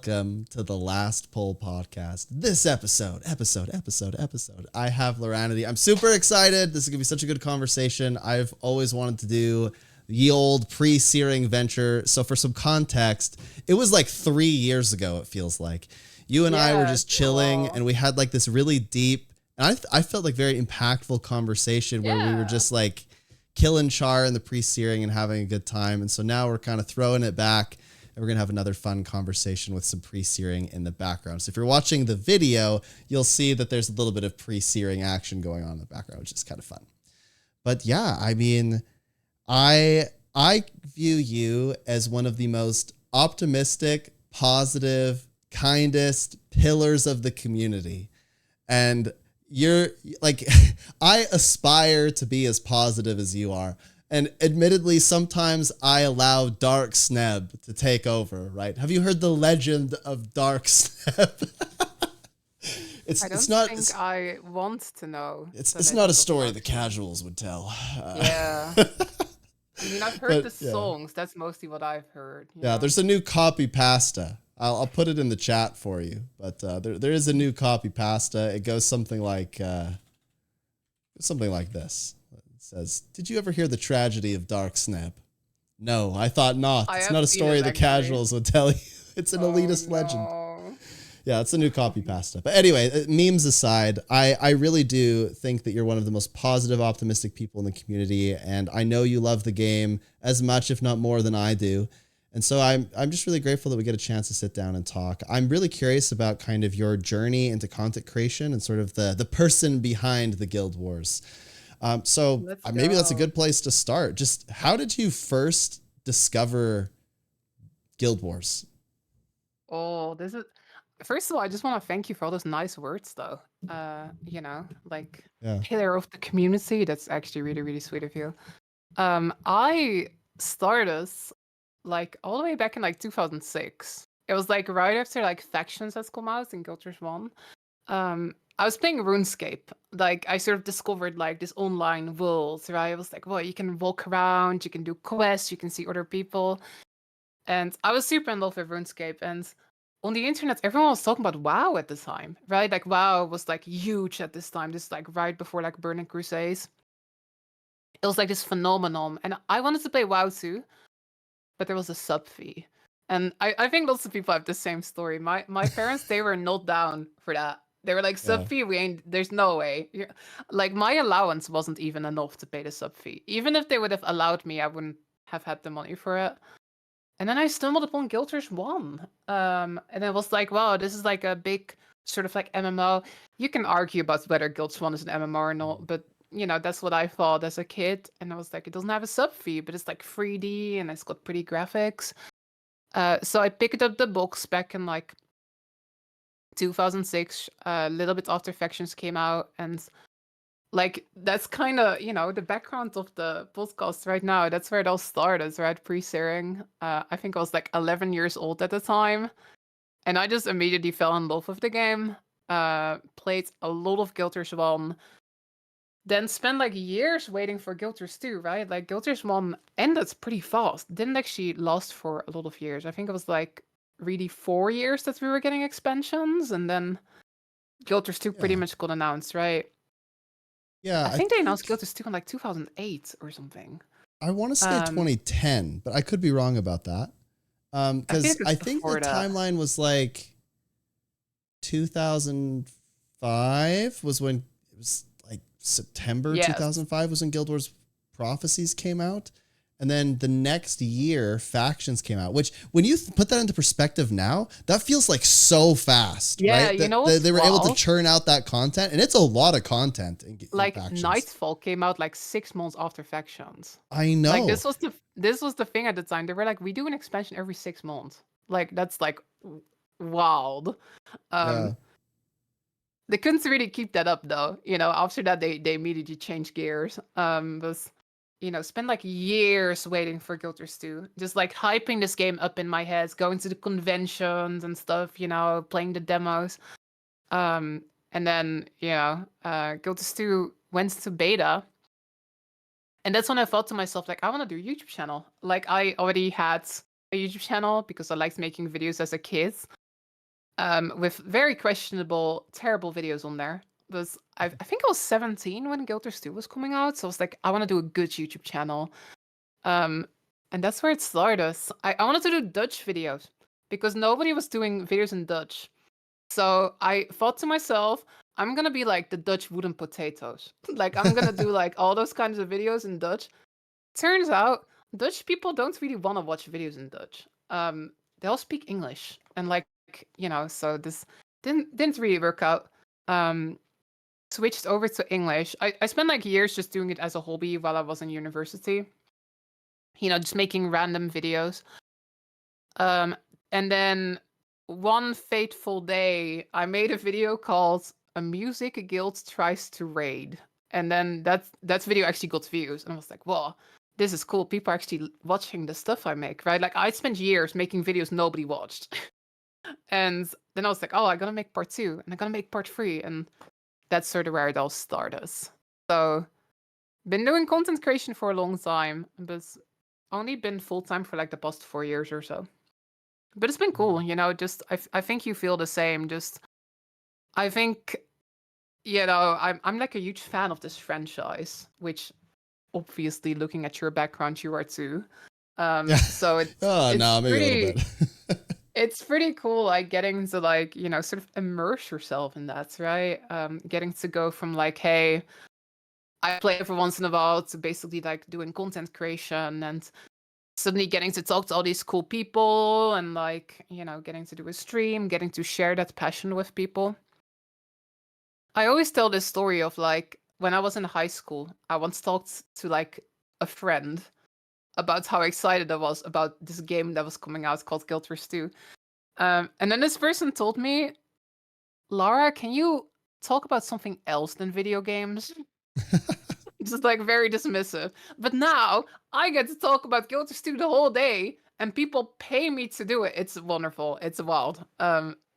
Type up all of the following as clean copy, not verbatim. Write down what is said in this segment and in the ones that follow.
Welcome to the Last Poll podcast. This episode, I have Loranity. I'm super excited. This is gonna be such a good conversation. I've always wanted to do the old pre-searing venture. So for some context, it was like 3 years ago, it feels like. You and I were just chilling and we had like this really deep, and I felt like very impactful conversation where we were just like killing char in the pre-searing and having a good time. And so now we're kind of throwing it back. We're going to have another fun conversation with some pre-searing in the background. So if you're watching the video, you'll see that there's a little bit of pre-searing action going on in the background, which is kind of fun. But yeah, I mean, I view you as one of the most optimistic, positive, kindest pillars of the community. And you're like, I aspire to be as positive as you are. And admittedly, sometimes I allow Dark Sneb to take over, right? Have you heard the legend of Dark Sneb? I want to know. It's not a story the casuals would tell. Yeah. I mean, I've heard the songs. That's mostly what I've heard. Yeah, there's a new copy pasta. I'll put it in the chat for you. But there is a new copy pasta. It goes something like this. Says, did you ever hear the tragedy of Dark Sneb? No, I thought not. It's not a story the casuals would tell you. It's an elitist legend. Yeah, it's a new copy pasta. But anyway, memes aside, I really do think that you're one of the most positive, optimistic people in the community. And I know you love the game as much, if not more than I do. And so I'm just really grateful that we get a chance to sit down and talk. I'm really curious about kind of your journey into content creation and sort of the person behind the Guild Wars. So maybe that's a good place to start. Just how did you first discover Guild Wars? Oh, first of all, I just want to thank you for all those nice words though. Pillar of the community. That's actually really, really sweet of you. I started like all the way back in like 2006. It was like right after like Factions has come out in Guild Wars 1. I was playing RuneScape. Like, I sort of discovered, like, this online world, right? I was like, well, you can walk around, you can do quests, you can see other people. And I was super in love with RuneScape. And on the internet, everyone was talking about WoW at the time, right? Like, WoW was, like, huge at this time. This, like, right before, like, Burning Crusades. It was, like, this phenomenon. And I wanted to play WoW, too. But there was a sub fee. And I think lots of people have the same story. My parents, they were not down for that. They were like, sub fee, there's no way. Like, my allowance wasn't even enough to pay the sub fee. Even if they would have allowed me, I wouldn't have had the money for it. And then I stumbled upon Guild Wars 1. And it was like, wow, this is like a big sort of like MMO. You can argue about whether Guild Wars 1 is an MMO or not, but you know, that's what I thought as a kid. And I was like, it doesn't have a sub fee, but it's like 3D and it's got pretty graphics. So I picked up the box back in like 2006, a little bit after Factions came out, and like that's kind of, you know, the background of the podcast right now. That's where it all started, right? Pre-searing. I think I was like 11 years old at the time, and I just immediately fell in love with the game. Played a lot of Guild Wars 1, then spent like years waiting for Guild Wars 2, right? Like Guild Wars 1 ended pretty fast. Didn't actually last for a lot of years. I think it was like really 4 years that we were getting expansions, and then Guild Wars 2 pretty much got announced, right? Yeah, I think they announced Guild Wars 2 in like 2008 or something. I want to say 2010, but I could be wrong about that. Because I think the timeline was like 2005 was when it was like September 2005 was when Guild Wars Prophecies came out. And then the next year, Factions came out, which when you put that into perspective now, that feels like so fast. Yeah, right? you know, they were able to churn out that content, and it's a lot of content. Like Factions. Nightfall came out like 6 months after Factions. I know. Like this was the thing at the time. They were like, we do an expansion every 6 months. Like that's like wild. They couldn't really keep that up though. You know, after that they immediately changed gears. You know, spend like years waiting for Guild Wars 2. Just like hyping this game up in my head, going to the conventions and stuff, you know, playing the demos. And then, you know, Guild Wars 2 went to beta. And that's when I thought to myself, like, I want to do a YouTube channel. Like, I already had a YouTube channel because I liked making videos as a kid. with very questionable, terrible videos on there. I think I was 17 when Guild Wars 2 was coming out, so I was like, I want to do a good YouTube channel. And that's where it started. I wanted to do Dutch videos because nobody was doing videos in Dutch. So I thought to myself, I'm gonna be like the Dutch wooden potatoes. Like I'm gonna do like all those kinds of videos in Dutch. Turns out Dutch people don't really want to watch videos in Dutch. They'll speak English, and like so this didn't really work out. Switched over to English. I spent like years just doing it as a hobby while I was in university. Just making random videos. And then one fateful day, I made a video called "A Music Guild Tries to Raid," and then that video actually got views, and I was like, "Whoa, this is cool! People are actually watching the stuff I make, right?" Like I spent years making videos nobody watched, and then I was like, "Oh, I gotta make part 2, and I gotta make part 3," and that's sort of where it all started. So, been doing content creation for a long time, but only been full time for like the past 4 years or so. But it's been cool, just I think you feel the same. Just I think I'm like a huge fan of this franchise, which obviously looking at your background you are too. So it's no, maybe pretty, a little bit. it's pretty cool like getting to like, sort of immerse yourself in that, right? Getting to go from like, hey, I play every once in a while to basically like doing content creation and suddenly getting to talk to all these cool people and like, getting to do a stream, getting to share that passion with people. I always tell this story of like when I was in high school, I once talked to like a friend about how excited I was about this game that was coming out called Guild Wars 2. And then this person told me, Lara, can you talk about something else than video games? Just like very dismissive. But now I get to talk about Guild Wars 2 the whole day, and people pay me to do it. It's wonderful. It's wild.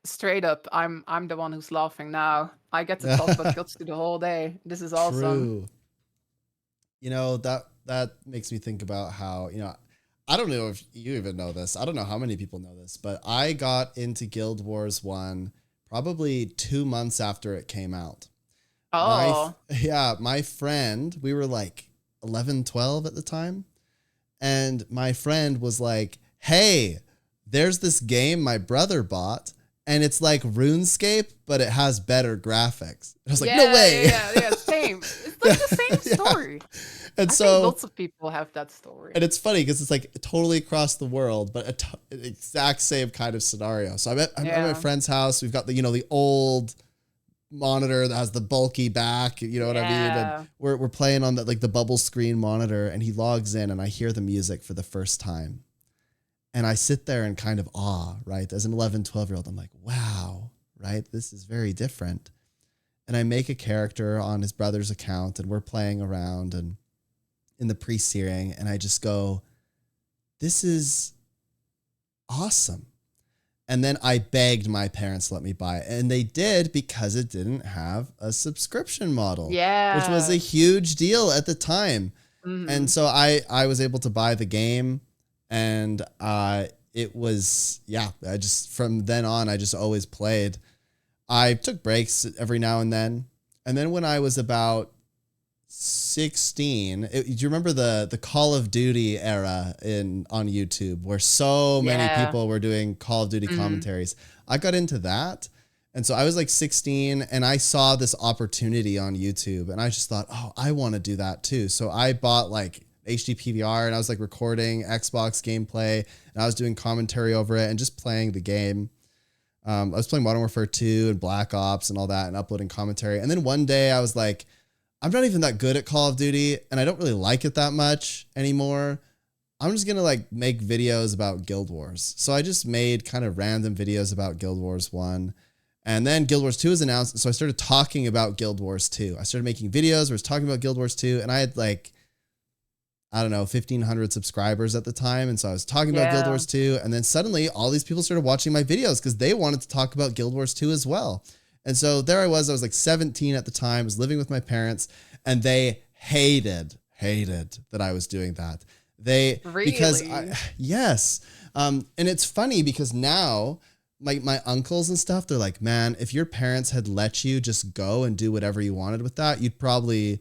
Straight up, I'm the one who's laughing now. I get to talk about Guild Wars 2 the whole day. This is awesome. True. That makes me think about how, I don't know if you even know this. I don't know how many people know this, but I got into Guild Wars 1 probably 2 months after it came out. Oh. My friend, we were like 11, 12 at the time. And my friend was like, hey, there's this game my brother bought. And it's like RuneScape, but it has better graphics. I was like, no way. Yeah, same. It's like the same story. And I so think lots of people have that story. And it's funny because it's like totally across the world, but an exact same kind of scenario. So I'm at my friend's house. We've got the old monitor that has the bulky back, you know what I mean? And we're playing on the bubble screen monitor, and he logs in and I hear the music for the first time. And I sit there in kind of awe, right? As an 11, 12-year-old, I'm like, wow, right? This is very different. And I make a character on his brother's account, and we're playing around and in the pre-searing, and I just go, this is awesome. And then I begged my parents to let me buy it, and they did because it didn't have a subscription model, which was a huge deal at the time. Mm-hmm. And so I was able to buy the game, and it was, I just, from then on, I just always played. I took breaks every now and then. And then when I was about 16, do you remember the Call of Duty era on YouTube where so many people were doing Call of Duty commentaries? I got into that. And so I was like 16 and I saw this opportunity on YouTube and I just thought, oh, I want to do that too. So I bought like HD PVR and I was like recording Xbox gameplay and I was doing commentary over it and just playing the game. I was playing Modern Warfare 2 and Black Ops and all that and uploading commentary. And then one day I was like, I'm not even that good at Call of Duty and I don't really like it that much anymore. I'm just going to like make videos about Guild Wars. So I just made kind of random videos about Guild Wars 1. And then Guild Wars 2 was announced. So I started talking about Guild Wars 2. I started making videos where I was talking about Guild Wars 2. And I had like, I don't know, 1,500 subscribers at the time. And so I was talking about Guild Wars 2. And then suddenly all these people started watching my videos because they wanted to talk about Guild Wars 2 as well. And so there I was like 17 at the time, I was living with my parents, and they hated that I was doing that. They, really? Because yes. And it's funny because now my uncles and stuff, they're like, man, if your parents had let you just go and do whatever you wanted with that, you'd probably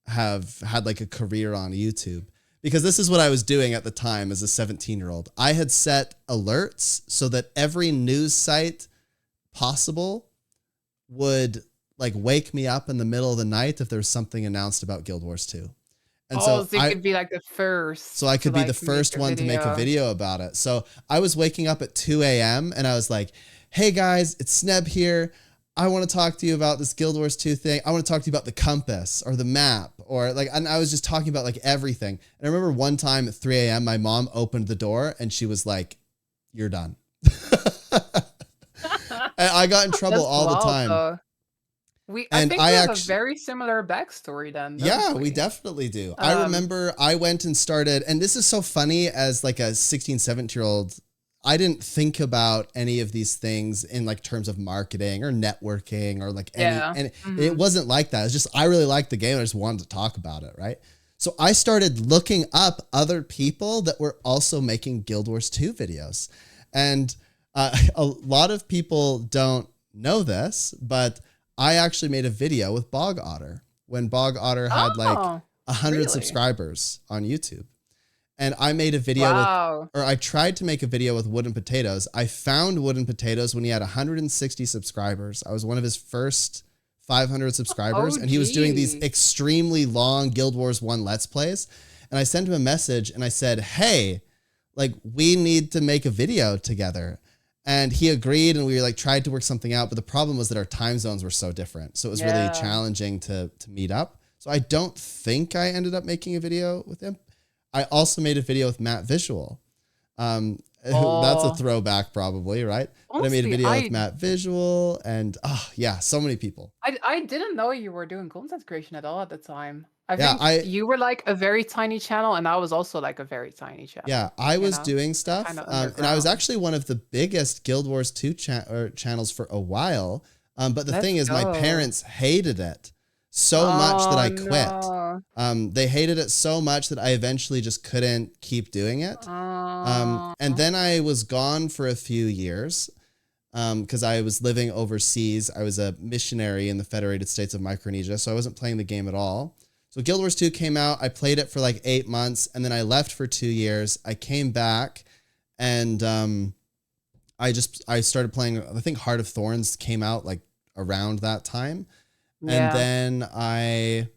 have had like a career on YouTube. Because this is what I was doing at the time as a 17-year-old. I had set alerts so that every news site possible would like wake me up in the middle of the night if there was something announced about Guild Wars 2. And so you could be like the first. So I could be like the first one to make a video about it. So I was waking up at 2 a.m. and I was like, hey guys, it's Sneb here. I want to talk to you about this Guild Wars 2 thing. I want to talk to you about the compass or the map or like, and I was just talking about like everything. And I remember one time at 3 a.m. my mom opened the door and she was like, you're done. And I got in trouble all the time. Though. I think we have a very similar backstory then. Yeah, we definitely do. I remember I went and started, and this is so funny as like a 16, 17-year-old, I didn't think about any of these things in like terms of marketing or networking or like any, and it wasn't like that. It's just, I really liked the game. I just wanted to talk about it. Right. So I started looking up other people that were also making Guild Wars 2 videos. And a lot of people don't know this, but I actually made a video with Bog Otter when Bog Otter had like 100 subscribers on YouTube. And I made a video or I tried to make a video with Wooden Potatoes. I found Wooden Potatoes when he had 160 subscribers. I was one of his first 500 subscribers and he was doing these extremely long Guild Wars 1 Let's Plays. And I sent him a message and I said, hey, like we need to make a video together. And he agreed and we like tried to work something out. But the problem was that our time zones were so different. So it was really challenging to meet up. So I don't think I ended up making a video with him. I also made a video with Matt Visual. That's a throwback probably, right? Honestly, but I made a video with Matt Visual and so many people. I didn't know you were doing content creation at all at the time. I think you were like a very tiny channel and I was also like a very tiny channel. Yeah, I was doing stuff and I was actually one of the biggest Guild Wars 2 channels for a while. But the thing is my parents hated it so much that I quit. No. They hated it so much that I eventually just couldn't keep doing it. And then I was gone for a few years because I was living overseas. I was a missionary in the Federated States of Micronesia, so I wasn't playing the game at all. So Guild Wars 2 came out. I played it for like 8 months and then I left for 2 years. I came back and I started playing, I think Heart of Thorns came out like around that time. And then I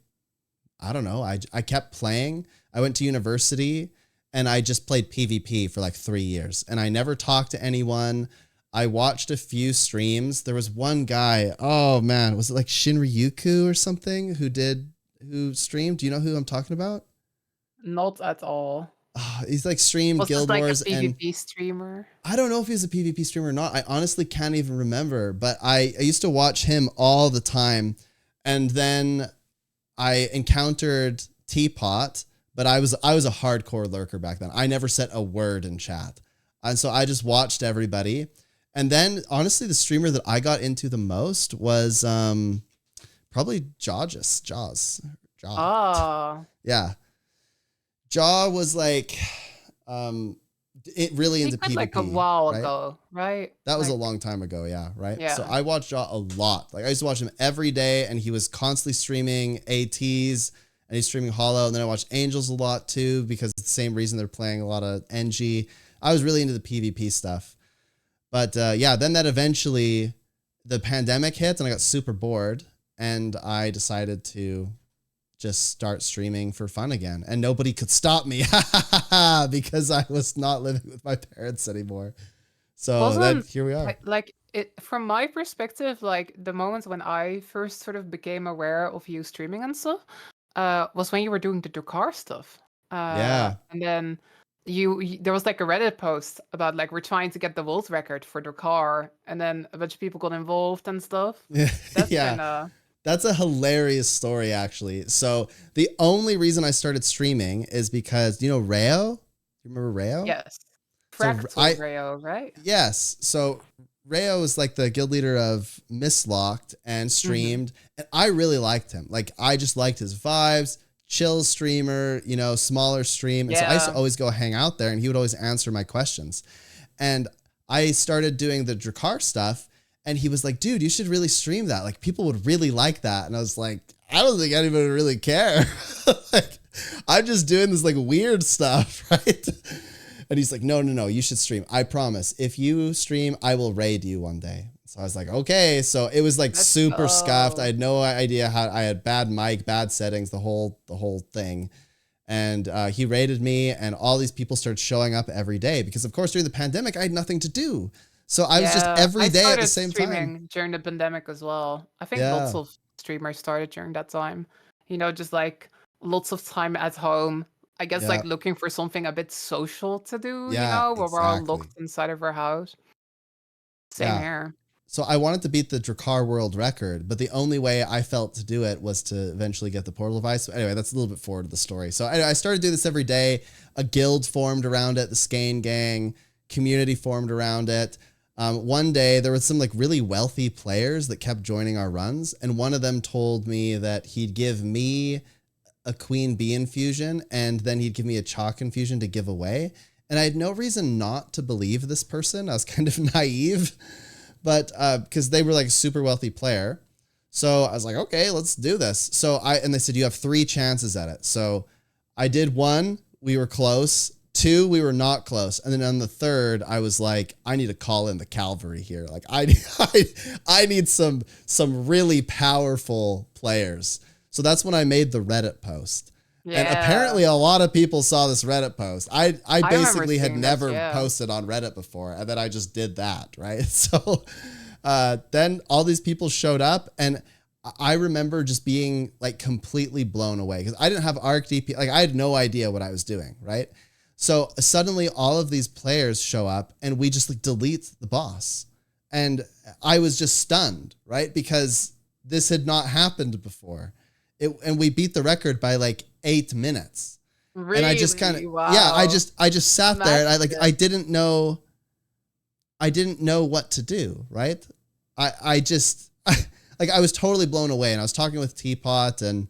don't know, I kept playing. I went to university and I just played PvP for like 3 years and I never talked to anyone. I watched a few streams. There was one guy, oh man, was it like Shinryuku or something who streamed? Do you know who I'm talking about? Not at all. He's like streamed Guild Wars a PvP streamer. I don't know if he's a PvP streamer or not. I honestly can't even remember, but I used to watch him all the time. And then I encountered Teapot, but I was a hardcore lurker back then. I never said a word in chat. And so I just watched everybody. And then honestly, the streamer that I got into the most was probably Jaws. Oh. Yeah. Jaw was like it really into PvP. Like a while ago, right? That was a long time ago, right? Yeah. So I watched Jaw a lot. Like I used to watch him every day and he was constantly streaming ATs and he's streaming Hollow. And then I watched Angels a lot too because it's the same reason they're playing a lot of NG. I was really into the PvP stuff. But then that eventually the pandemic hit and I got super bored and I decided to just start streaming for fun again. And nobody could stop me because I was not living with my parents anymore. So then here we are. From my perspective, like the moments when I first sort of became aware of you streaming and stuff was when you were doing the Dakar stuff. And then there was like a Reddit post about like we're trying to get the world record for Dakar, and then a bunch of people got involved and stuff. That's a hilarious story, actually. So the only reason I started streaming is because, you know, Rayo? You remember Rayo? Yes. Fractal Rayo, right? Yes. So Rayo is like the guild leader of Mislocked and streamed. And I really liked him. Like, I just liked his vibes. Chill streamer, you know, smaller stream. And so I used to always go hang out there and he would always answer my questions. And I started doing the Drakkar stuff, and he was like, dude, you should really stream that. Like, people would really like that. And I was like, I don't think anybody would really care. Like, I'm just doing this like weird stuff, right? And he's like, no, you should stream. I promise. If you stream, I will raid you one day. So I was like, okay. So it was like super scuffed. I had no idea how. I had bad mic, bad settings, the whole thing. And he raided me, and all these people started showing up every day because, of course, during the pandemic, I had nothing to do. So I was just every day at the same time. During the pandemic as well. I think lots Yeah. of streamers started during that time. You know, just like lots of time at home. I guess Yeah. like looking for something a bit social to do, you Yeah, know, where we're all exactly. locked inside of our house. Same Yeah. here. So I wanted to beat the Drakkar world record, but the only way I felt to do it was to eventually get the portal device. But anyway, that's a little bit forward to the story. So anyway, I started doing this every day. A guild formed around it, the Skane gang, community formed around it. One day there was some like really wealthy players that kept joining our runs. And one of them told me that he'd give me a queen bee infusion and then he'd give me a chalk infusion to give away. And I had no reason not to believe this person. I was kind of naive. But because they were like a super wealthy player. So I was like, okay, let's do this. And they said, you have 3 chances at it. So I did 1, we were close. 2, we were not close. And then on the 3rd, I was like, I need to call in the cavalry here. Like I need some really powerful players. So that's when I made the Reddit post. Yeah. And apparently a lot of people saw this Reddit post. I basically had never posted on Reddit before, and then I just did that, right? So then all these people showed up, and I remember just being like completely blown away because I didn't have Arc DP. Like I had no idea what I was doing, right? So suddenly all of these players show up, and we just like delete the boss. And I was just stunned, right? Because this had not happened before. And we beat the record by like 8 minutes. Really? And I just kind of, wow. yeah, I just sat there and I didn't know what to do. Right. I was totally blown away, and I was talking with Teapot, and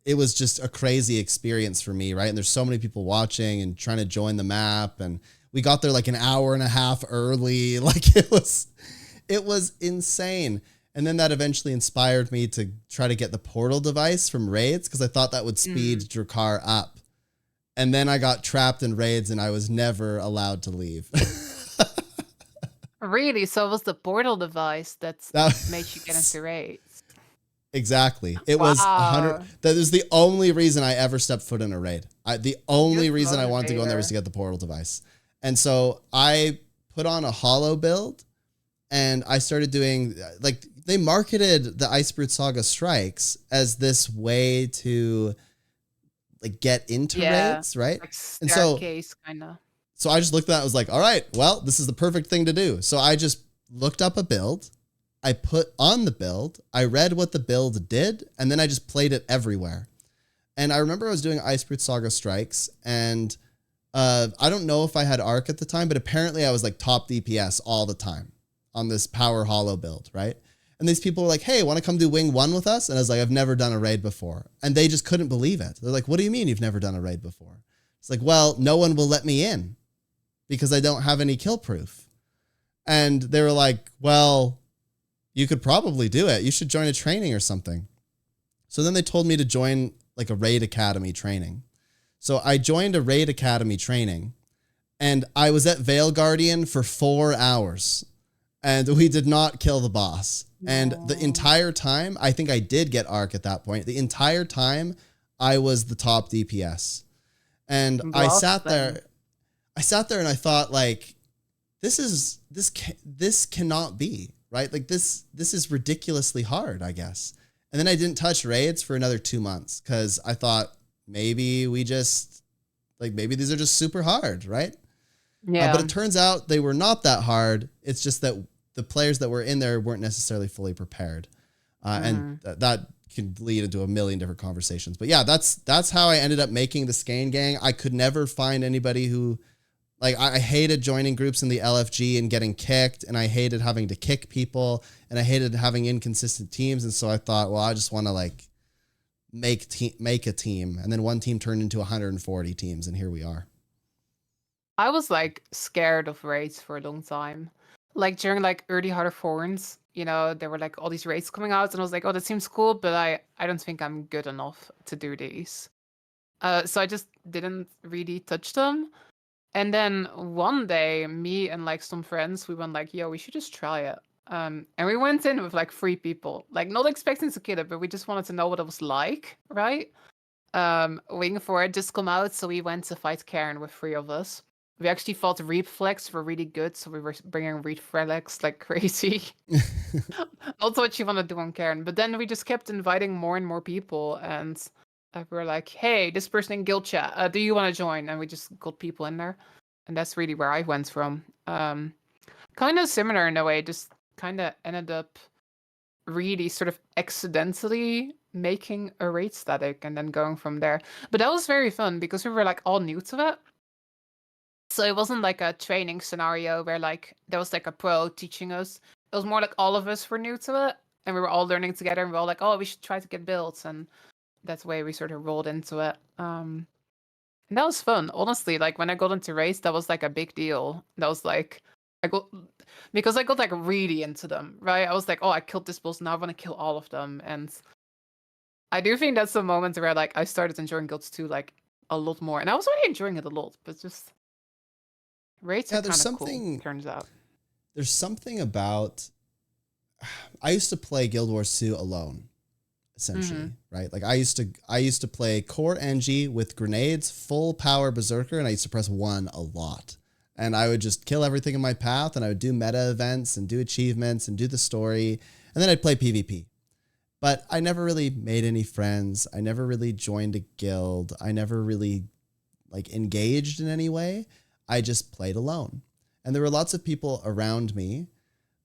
it was just a crazy experience for me. Right. And there's so many people watching and trying to join the map. And we got there like an hour and a half early. Like it was insane. And then that eventually inspired me to try to get the portal device from raids because I thought that would speed Drakkar up. And then I got trapped in raids and I was never allowed to leave. Really? So it was the portal device that made you get into raids? Exactly. It was 100. That is the only reason I ever stepped foot in a raid. The only reason I wanted to go in there was to get the portal device. And so I put on a hollow build. And I started doing, like, they marketed the Icebrute Saga Strikes as this way to, like, get into raids, right? Like staircase, kind of. So I just looked at that and was like, all right, well, this is the perfect thing to do. So I just looked up a build. I put on the build. I read what the build did. And then I just played it everywhere. And I remember I was doing Icebrute Saga Strikes. And I don't know if I had Arc at the time, but apparently I was, like, top DPS all the time on this power hollow build, right? And these people were like, hey, want to come do Wing 1 with us? And I was like, I've never done a raid before. And they just couldn't believe it. They're like, what do you mean you've never done a raid before? It's like, well, no one will let me in because I don't have any kill proof. And they were like, well, you could probably do it. You should join a training or something. So then they told me to join like a raid academy training. So I joined a raid academy training, and I was at Veil Guardian for 4 hours. And we did not kill the boss. No. And the entire time, I think I did get Arc at that point. The entire time, I was the top DPS. And I sat there and I thought, like, this cannot be, right? Like this is ridiculously hard, I guess. And then I didn't touch raids for another 2 months because I thought maybe maybe these are just super hard, right? Yeah. But it turns out they were not that hard. It's just that the players that were in there weren't necessarily fully prepared. And that can lead into a million different conversations. But yeah, that's how I ended up making the Skane gang. I could never find anybody who, like, I hated joining groups in the LFG and getting kicked, and I hated having to kick people, and I hated having inconsistent teams. And so I thought, well, I just want to like make a team. And then one team turned into 140 teams, and here we are. I was like scared of raids for a long time. Like during like early Heart of Thorns, there were like all these raids coming out, and I was like, oh, that seems cool, but I don't think I'm good enough to do these. So I just didn't really touch them. And then one day, me and like some friends, we went like, yo, we should just try it. And we went in with like 3 people, like not expecting to kill it, but we just wanted to know what it was like, right? Waiting for it just come out, so we went to fight Karen with 3 of us. We actually fought Reflex were really good, so we were bringing Reflex like crazy. Not what you want to do on Karen, but then we just kept inviting more and more people, and we were like, "Hey, this person in guild chat, do you want to join?" And we just got people in there, and that's really where I went from. Kind of similar in a way, just kind of ended up really sort of accidentally making a raid static and then going from there. But that was very fun because we were like all new to it. So it wasn't like a training scenario where like there was like a pro teaching us. It was more like all of us were new to it and we were all learning together and we were all like, oh, we should try to get builds, and that's the way we sort of rolled into it. And that was fun. Honestly, like when I got into raids, that was like a big deal. That was like I got because I got like really into them, right? I was like, oh, I killed this boss, now I want to kill all of them. And I do think that's the moment where like I started enjoying guilds 2 like a lot more. And I was already enjoying it a lot, but just raids are kind of cool, turns out. There's something about I used to play Guild Wars 2 alone, essentially, right? Like I used to play core NG with grenades, full power berserker, and I used to press 1 a lot. And I would just kill everything in my path, and I would do meta events and do achievements and do the story, and then I'd play PvP. But I never really made any friends. I never really joined a guild. I never really like engaged in any way. I just played alone. And there were lots of people around me,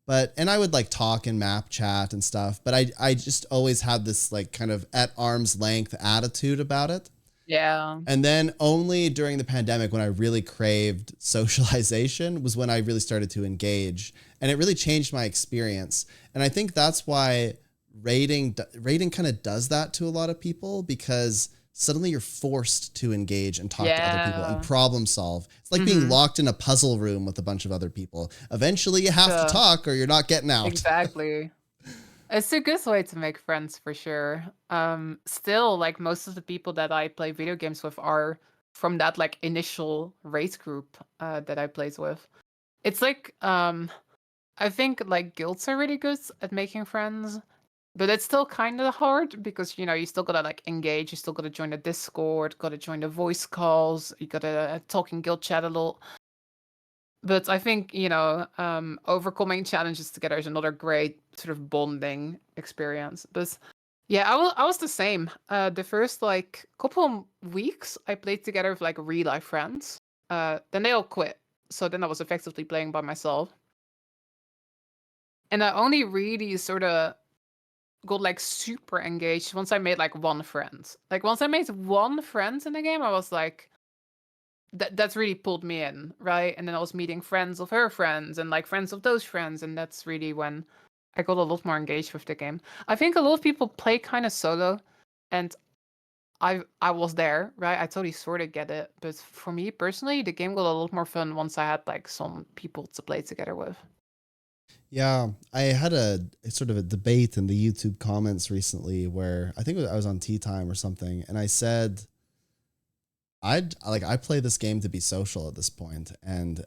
and I would like talk in map chat and stuff, but I just always had this like kind of at arm's length attitude about it. Yeah. And then only during the pandemic when I really craved socialization was when I really started to engage, and it really changed my experience. And I think that's why raiding kind of does that to a lot of people, because suddenly you're forced to engage and talk to other people and problem solve. It's like being locked in a puzzle room with a bunch of other people. Eventually you have to talk or you're not getting out. Exactly. It's a good way to make friends for sure. Still, like most of the people that I play video games with are from that like initial raid group that I played with. It's like I think like guilds are really good at making friends, but it's still kind of hard because you still gotta like engage, you still gotta join the Discord, gotta join the voice calls, you gotta talk in guild chat a lot. But I think, overcoming challenges together is another great sort of bonding experience. But yeah, I was the same. The first like couple weeks I played together with like real life friends. Then they all quit. So then I was effectively playing by myself. And I only really sort of got like super engaged once I made like one friend. Like once I made one friend in the game, I was like, that's really pulled me in, right? And then I was meeting friends of her friends and like friends of those friends, and that's really when I got a lot more engaged with the game. I think a lot of people play kind of solo, and I was there, right? I totally sort of get it, but for me personally, the game got a lot more fun once I had like some people to play together with. Yeah, I had a sort of a debate in the YouTube comments recently where I think I was on Teatime or something, and I said I play this game to be social at this point, and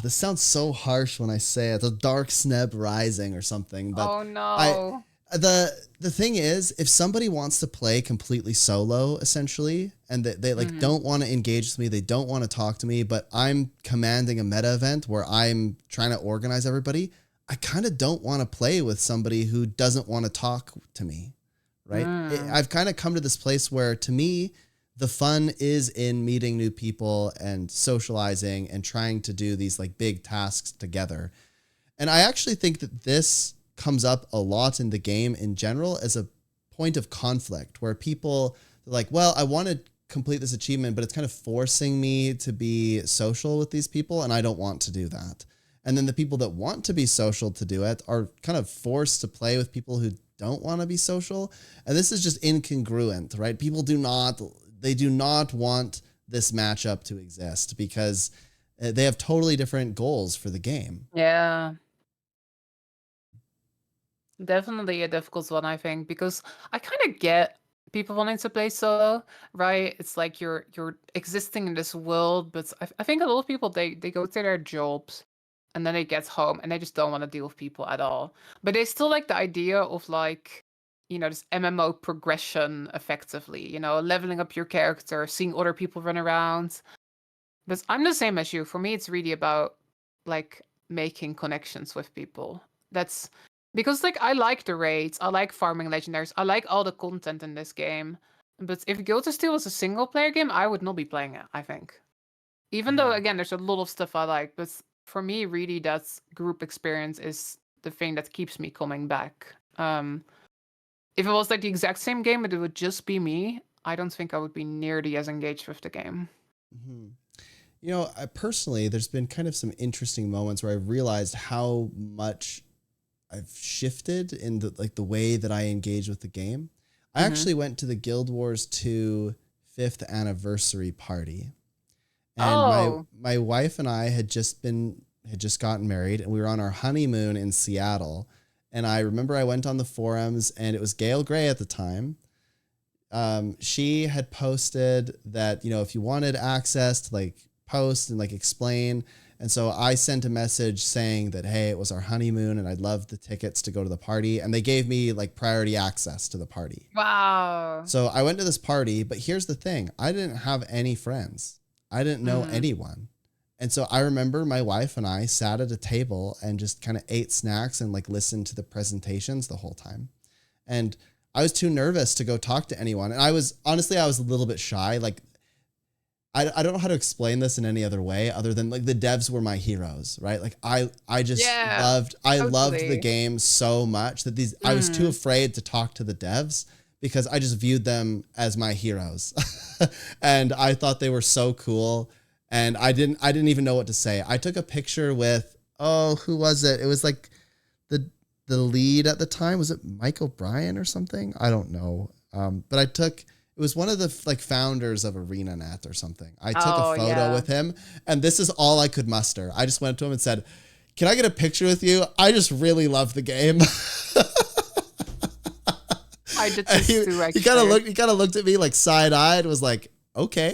this sounds so harsh when I say it, the dark sneb rising or something, but oh no. The thing is, if somebody wants to play completely solo, essentially, and they like don't want to engage with me, they don't want to talk to me, but I'm commanding a meta event where I'm trying to organize everybody, I kind of don't want to play with somebody who doesn't want to talk to me, right? I've kind of come to this place where, to me, the fun is in meeting new people and socializing and trying to do these like big tasks together. And I actually think that this comes up a lot in the game in general as a point of conflict where people are like, well, I want to complete this achievement, but it's kind of forcing me to be social with these people, and I don't want to do that. And then the people that want to be social to do it are kind of forced to play with people who don't want to be social. And this is just incongruent, right? People do not want this matchup to exist because they have totally different goals for the game. Yeah. Definitely a difficult one, I think, because I kind of get people wanting to play solo, right? It's like you're existing in this world, but I think a lot of people they go to their jobs and then they get home and they just don't want to deal with people at all. But they still like the idea of like, this MMO progression effectively, leveling up your character, seeing other people run around. But I'm the same as you. For me, it's really about like making connections with people. That's because like I like the raids, I like farming legendaries, I like all the content in this game. But if Guild of Steel was a single player game, I would not be playing it, I think. Even though again there's a lot of stuff I like, but for me really that's group experience is the thing that keeps me coming back. If it was like the exact same game but it would just be me, I don't think I would be nearly as engaged with the game. Mm-hmm. Personally, there's been kind of some interesting moments where I've realized how much I've shifted in the way that I engage with the game. I actually went to the Guild Wars 2 5th anniversary party. And my wife and I had just gotten married and we were on our honeymoon in Seattle. And I remember I went on the forums and it was Gail Gray at the time. She had posted that, if you wanted access to like post and like explain. And so I sent a message saying that, hey, it was our honeymoon and I'd love the tickets to go to the party. And they gave me like priority access to the party. Wow. So I went to this party, but here's the thing. I didn't have any friends. I didn't know anyone. And so I remember my wife and I sat at a table and just kind of ate snacks and like listened to the presentations the whole time. And I was too nervous to go talk to anyone. And I was a little bit shy. Like, I don't know how to explain this in any other way other than like the devs were my heroes, right? Like I just loved the game so much that I was too afraid to talk to the devs because I just viewed them as my heroes. And I thought they were so cool. And I didn't even know what to say. I took a picture with, who was it? It was like the lead at the time. Was it Mike O'Brien or something? I don't know. But it was one of the like founders of ArenaNet or something. I took a photo with him and this is all I could muster. I just went to him and said, can I get a picture with you? I just really love the game. I did this too, actually. He kind of looked at me like side-eyed, was like, okay.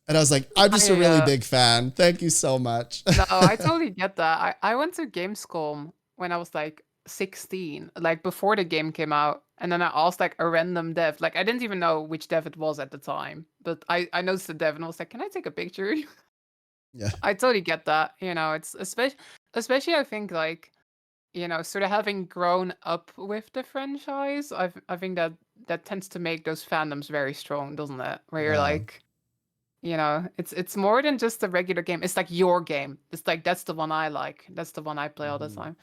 And I was like, I'm just a really big fan. Thank you so much. No, I totally get that. I went to Gamescom when I was like 16, like before the game came out. And then I asked like a random dev. Like I didn't even know which dev it was at the time. But I noticed the dev and I was like, can I take a picture? Yeah. I totally get that. It's especially I think like, sort of having grown up with the franchise, I think that tends to make those fandoms very strong, doesn't it? Where you're like, it's more than just a regular game. It's like your game. It's like that's the one I like. That's the one I play all the time.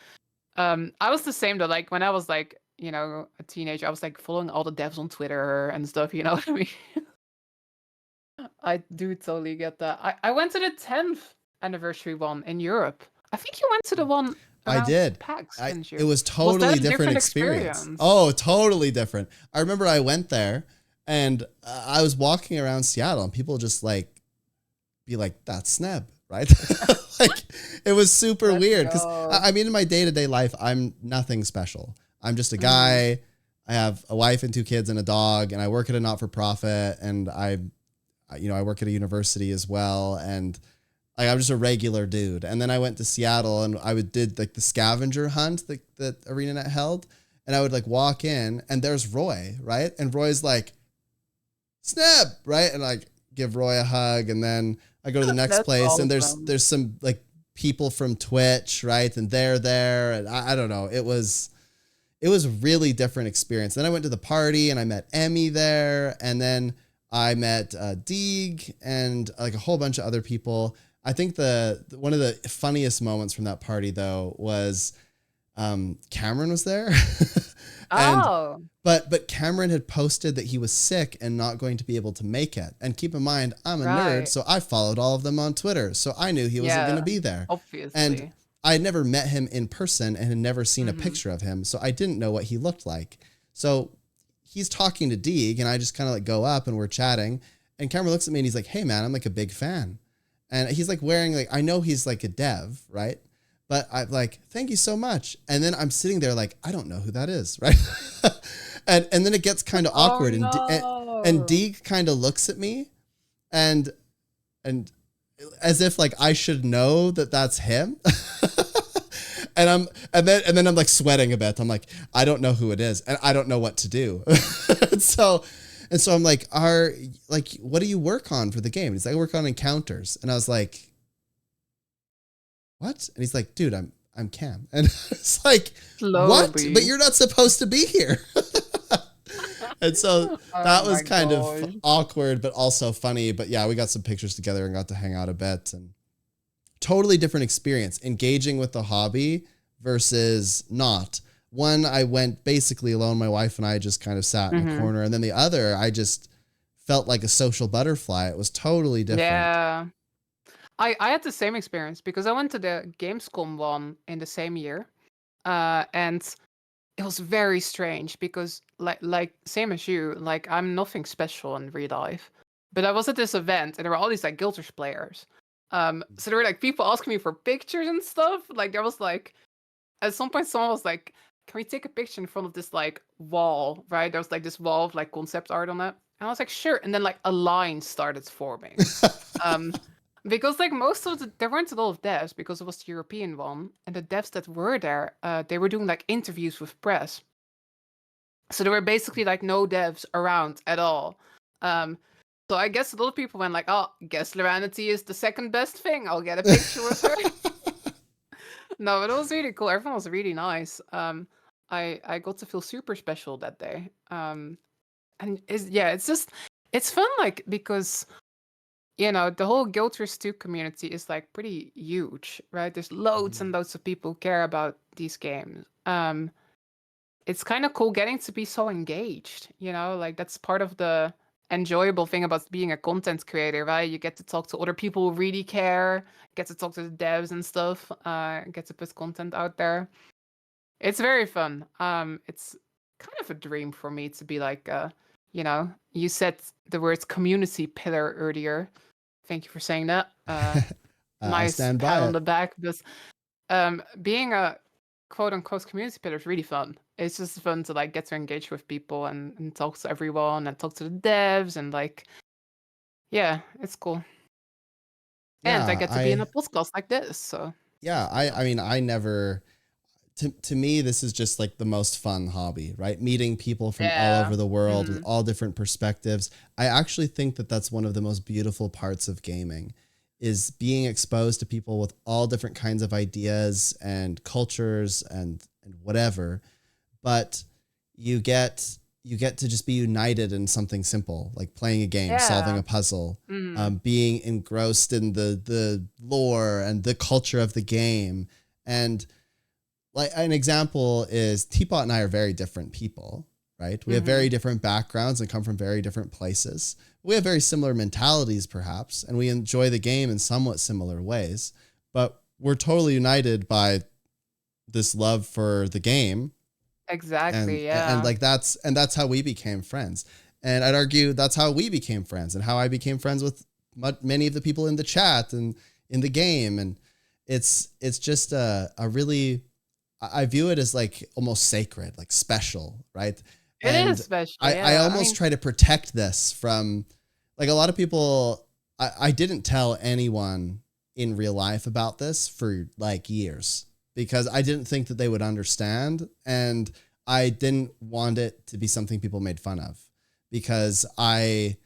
I was the same though. Like when I was like, a teenager, I was like following all the devs on Twitter and stuff. You know what I mean? I do totally get that. I went to the 10th anniversary one in Europe. I think you went to the one. I did. PAX, didn't you? It was totally different experience. Oh, totally different. I remember I went there and I was walking around Seattle and people just like be like, that's Sneb, right? Like it was super weird because I mean, in my day-to-day life, I'm nothing special. I'm just a guy. I have a wife and 2 kids and a dog, and I work at a not-for-profit, and I work at a university as well, and I'm just a regular dude. And then I went to Seattle, and I did like the scavenger hunt that ArenaNet held, and I would like walk in, and there's Roy, right? And Roy's like, Sneb, right? And like give Roy a hug, and then I go to the next place, awesome. And there's some like people from Twitch, right? And they're there, and I don't know. It was a really different experience. Then I went to the party and I met Emmy there. And then I met Deeg and like a whole bunch of other people. I think one of the funniest moments from that party though was Cameron was there. But Cameron had posted that he was sick and not going to be able to make it. And keep in mind, I'm a nerd, so I followed all of them on Twitter. So I knew he wasn't going to be there. Obviously. And I had never met him in person and had never seen a picture of him. So I didn't know what he looked like. So he's talking to Deeg, and I just kind of like go up and we're chatting, and Cameron looks at me and he's like, "Hey man, I'm like a big fan." And he's like wearing like, I know he's like a dev, right? But I'm like, "Thank you so much." And then I'm sitting there like, I don't know who that is, right? and then it gets kind of awkward, and no. Deeg kind of looks at me and as if like I should know that that's him. And then I'm like sweating a bit. I'm like, I don't know who it is, and I don't know what to do. and so I'm like, what do you work on for the game? And he's like, I work on encounters. And I was like, what? And he's like, dude, I'm Cam. And it's like, what? Slowly. But you're not supposed to be here. And so that was kind of awkward, but also funny. But yeah, we got some pictures together and got to hang out a bit, and totally different experience engaging with the hobby versus not. One, I went basically alone. My wife and I just kind of sat in a corner. And then the other, I just felt like a social butterfly. It was totally different. Yeah. I had the same experience because I went to the Gamescom one in the same year. And it was very strange because like same as you, like I'm nothing special in real life. But I was at this event and there were all these like Guild Wars players. So there were like people asking me for pictures and stuff. Like there was like at some point someone was like, "Can we take a picture in front of this like wall?" Right? There was like this wall of like concept art on it. And I was like, "Sure." And then like a line started forming. Because like there weren't a lot of devs because it was the European one, and the devs that were there, they were doing like interviews with press. So there were basically like no devs around at all. So I guess a lot of people went like, "Oh, guess Loranity is the second best thing. I'll get a picture with her." No, but it was really cool. Everyone was really nice. I got to feel super special that day. And it's fun like because the whole Guild Wars 2 community is like pretty huge, right? There's loads and loads of people who care about these games. It's kind of cool getting to be so engaged, like that's part of the enjoyable thing about being a content creator, right? You get to talk to other people who really care, get to talk to the devs and stuff, get to put content out there. It's very fun. It's kind of a dream for me to be like, you said the words community pillar earlier. Thank you for saying that. I Nice stand by pat on it. the back. Because being a quote unquote community pillar is really fun. It's just fun to like get to engage with people and talk to everyone and talk to the devs and like, yeah, it's cool. And I Yeah, get to be in a podcast like this. So I mean, I never, to me, this is just like the most fun hobby, right? Meeting people from all over the world with all different perspectives. I actually think that that's one of the most beautiful parts of gaming, is being exposed to people with all different kinds of ideas and cultures and whatever. But you get to just be united in something simple, like playing a game, solving a puzzle, being engrossed in the lore and the culture of the game. And like an example is Teapot and I are very different people, right? We have very different backgrounds and come from very different places. We have very similar mentalities perhaps, and we enjoy the game in somewhat similar ways, but we're totally united by this love for the game. exactly, yeah. And like that's how we became friends. And I'd argue that's how we became friends and how I became friends with many of the people in the chat and in the game. And it's just a really, I view it as like almost sacred, like special, right? It is special. I almost try to protect this from like a lot of people. I didn't tell anyone in real life about this for like years because I didn't think that they would understand. And I didn't want it to be something people made fun of because I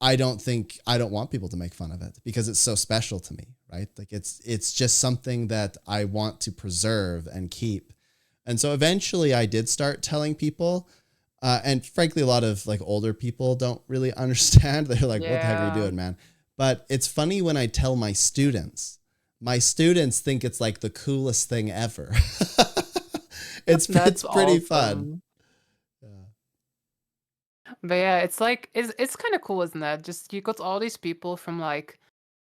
don't want people to make fun of it because it's so special to me, right? Like it's just something that I want to preserve and keep. And so eventually I did start telling people, and frankly, a lot of like older people don't really understand. They're like, what the heck are you doing, man? But it's funny when I tell my students think it's like the coolest thing ever. It's pretty fun. But yeah, it's like it's kind of cool, isn't it? Just you got all these people from like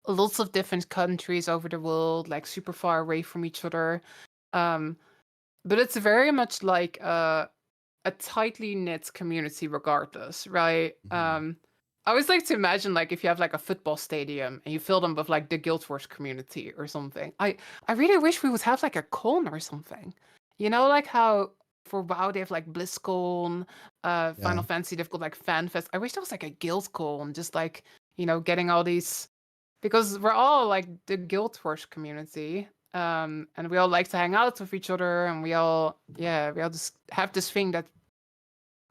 lots of different countries over the world, like super far away from each other. But it's very much like a tightly knit community regardless, right? Mhm. I always like to imagine like if you have like a football stadium and you fill them with like the Guild Wars community or something. I really wish we would have like a con or something. You know, like how for WoW they have like BlizzCon, Yeah. Final Fantasy they've got like FanFest. I wish there was like a guild con, just like, you know, getting all these, because we're all like the Guild Wars community. And we all like to hang out with each other, and we all just have this thing that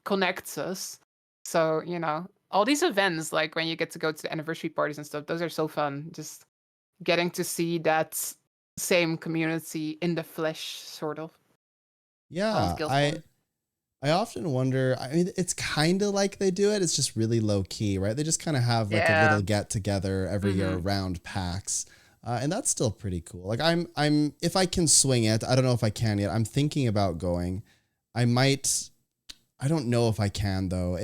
connects us. So, you know, all these events, like when you get to go to the anniversary parties and stuff, those are so fun. Just getting to see that same community in the flesh, sort of. All Yeah, skills I fun. I often wonder, I mean, it's kind of like they do it. It's just really low key, right? They just kind of have like a Yeah. little get together every year Mm-hmm. around PAX. And that's still pretty cool. Like if I can swing it, I don't know if I can yet. I'm thinking about going. I might, I don't know if I can though.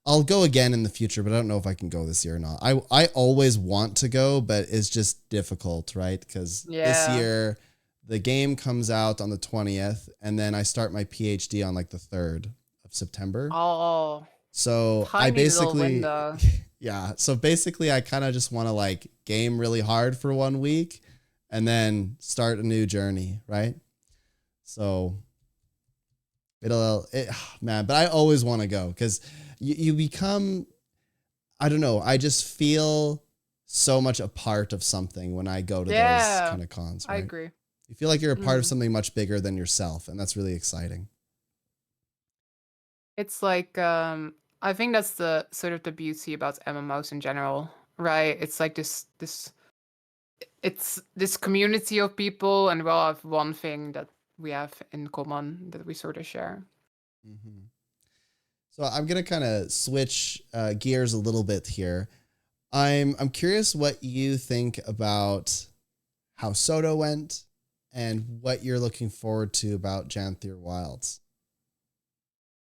I'll go again in the future, but I don't know if I can go this year or not. I always want to go, but it's just difficult, right? Because this Yeah. year the game comes out on the 20th, and then I start my PhD on like the 3rd of September. Oh, So I tiny little basically, window. yeah. So basically, I kind of just want to like game really hard for 1 week, and then start a new journey, right? So man, but I always want to go because you become, I don't know, I just feel so much a part of something when I go to those Yeah, kind of cons, I right? agree. You feel like you're a part of Mm. something much bigger than yourself, and that's really exciting. It's like I think that's the sort of the beauty about MMOs in general, right? It's like it's this community of people, and we all have one thing that we have in common that we sort of share. Hmm. So I'm gonna kind of switch gears a little bit here. I'm curious what you think about how Soto went and what you're looking forward to about Janthir Wilds.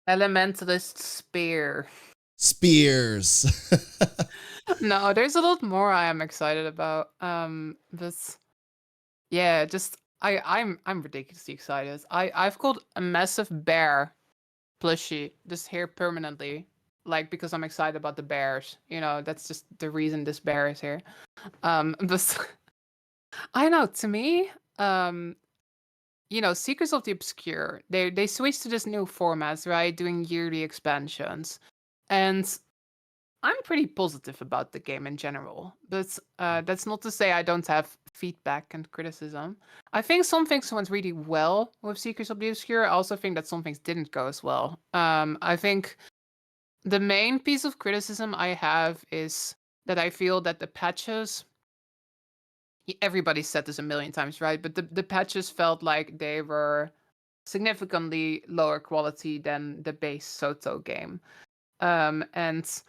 Elementalist spear. Spears. No, there's a lot more I am excited about. But yeah, just I'm ridiculously excited. I've got a massive bear plushie just here permanently, like because I'm excited about the bears. You know, that's just the reason this bear is here. But I know, to me, um, you know, Secrets of the Obscure, they switched to this new format, right? Doing yearly expansions. And I'm pretty positive about the game in general, but that's not to say I don't have feedback and criticism. I think some things went really well with Secrets of the Obscure. I also think that some things didn't go as well. I think the main piece of criticism I have is that I feel that the patches, everybody said this a million times, right? But the patches felt like they were significantly lower quality than the base Soto game. And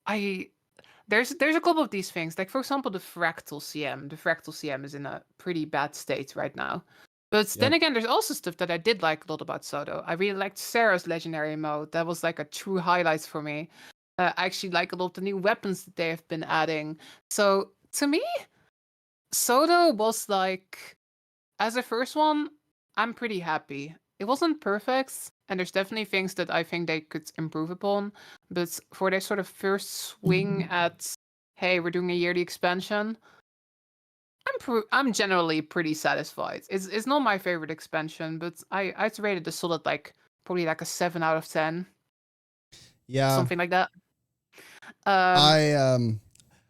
I there's a couple of these things. Like for example, the fractal CM. The fractal CM is in a pretty bad state right now. But then Yep. again, there's also stuff that I did like a lot about Soto. I really liked Sarah's legendary mode. That was like a true highlight for me. I actually like a lot of the new weapons that they have been adding. So to me, Soto was like, as a first one, I'm pretty happy. It wasn't perfect, and there's definitely things that I think they could improve upon. But for their sort of first swing at, hey, we're doing a yearly expansion, I'm generally pretty satisfied. It's not my favorite expansion, but I'd rate it a solid like probably like a 7 out of 10, Yeah. something like that. Um,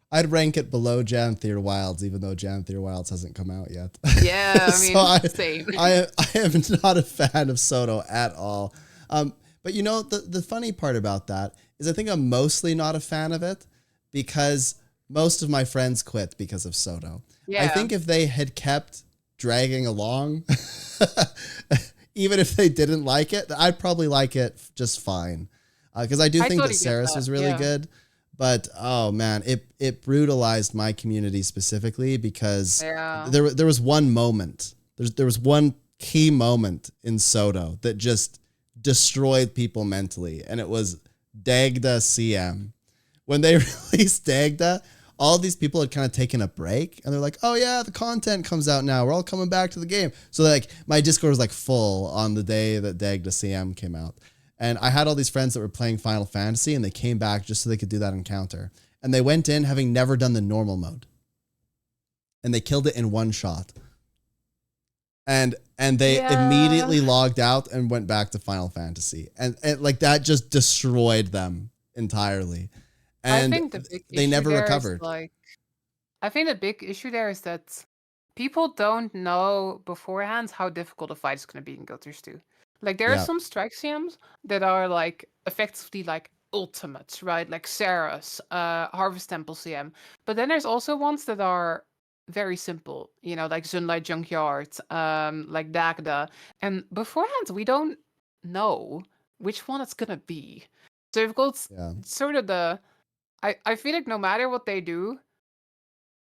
I I'd rank it below Janthir Wilds, even though Janthir Wilds hasn't come out yet. yeah, I So mean, same. I am not a fan of Soto at all. But you know the funny part about that is I think I'm mostly not a fan of it because most of my friends quit because of Soto. I Yeah, think if they had kept dragging along, even if they didn't like it, I'd probably like it just fine. Because I do I think that totally get Saris that. was really Yeah, good, but oh man, it brutalized my community specifically because yeah. there was one moment. There was one key moment in Soto that just destroyed people mentally, and it was Dagda CM. When they released Dagda, all these people had kind of taken a break and they're like, oh yeah, the content comes out now. We're all coming back to the game. So like my Discord was like full on the day that Dag to CM came out. And I had all these friends that were playing Final Fantasy and they came back just so they could do that encounter. And they went in having never done the normal mode. And they killed it in one shot. And they immediately logged out and went back to Final Fantasy. And like that just destroyed them entirely. And I think the big they issue never there is, recovered. like, I think the big issue there is that people don't know beforehand how difficult a fight is going to be in Guild Wars 2. Like, there are Yeah. some strike CMs that are, like, effectively, like, ultimates, right? Like Sarah's, Harvest Temple CM. But then there's also ones that are very simple, you know, like Sunlight Junkyard, like Dagda. And beforehand, we don't know which one it's going to be. So you've got Yeah. sort of the... I feel like no matter what they do,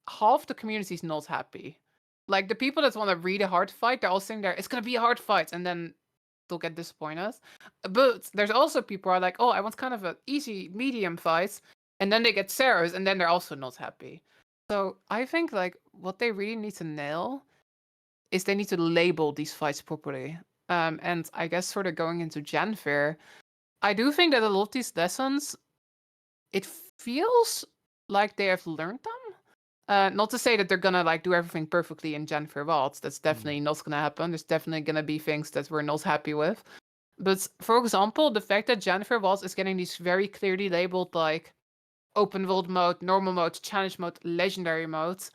half the community is not happy. Like the people that want a really hard fight, they're all sitting there, it's gonna be a hard fight, and then they'll get disappointed. But there's also people who are like, oh, I want kind of an easy, medium fight, and then they get Sarah's, and then they're also not happy. So I think like what they really need to nail is they need to label these fights properly. And I guess sort of going into Janthir, I do think that a lot of these lessons, it feels like they have learned them. Not to say that they're gonna like do everything perfectly in Janthir Wilds. That's definitely not gonna happen. There's definitely gonna be things that we're not happy with. But for example, the fact that Janthir Wilds is getting these very clearly labeled like open world mode, normal mode, challenge mode, legendary modes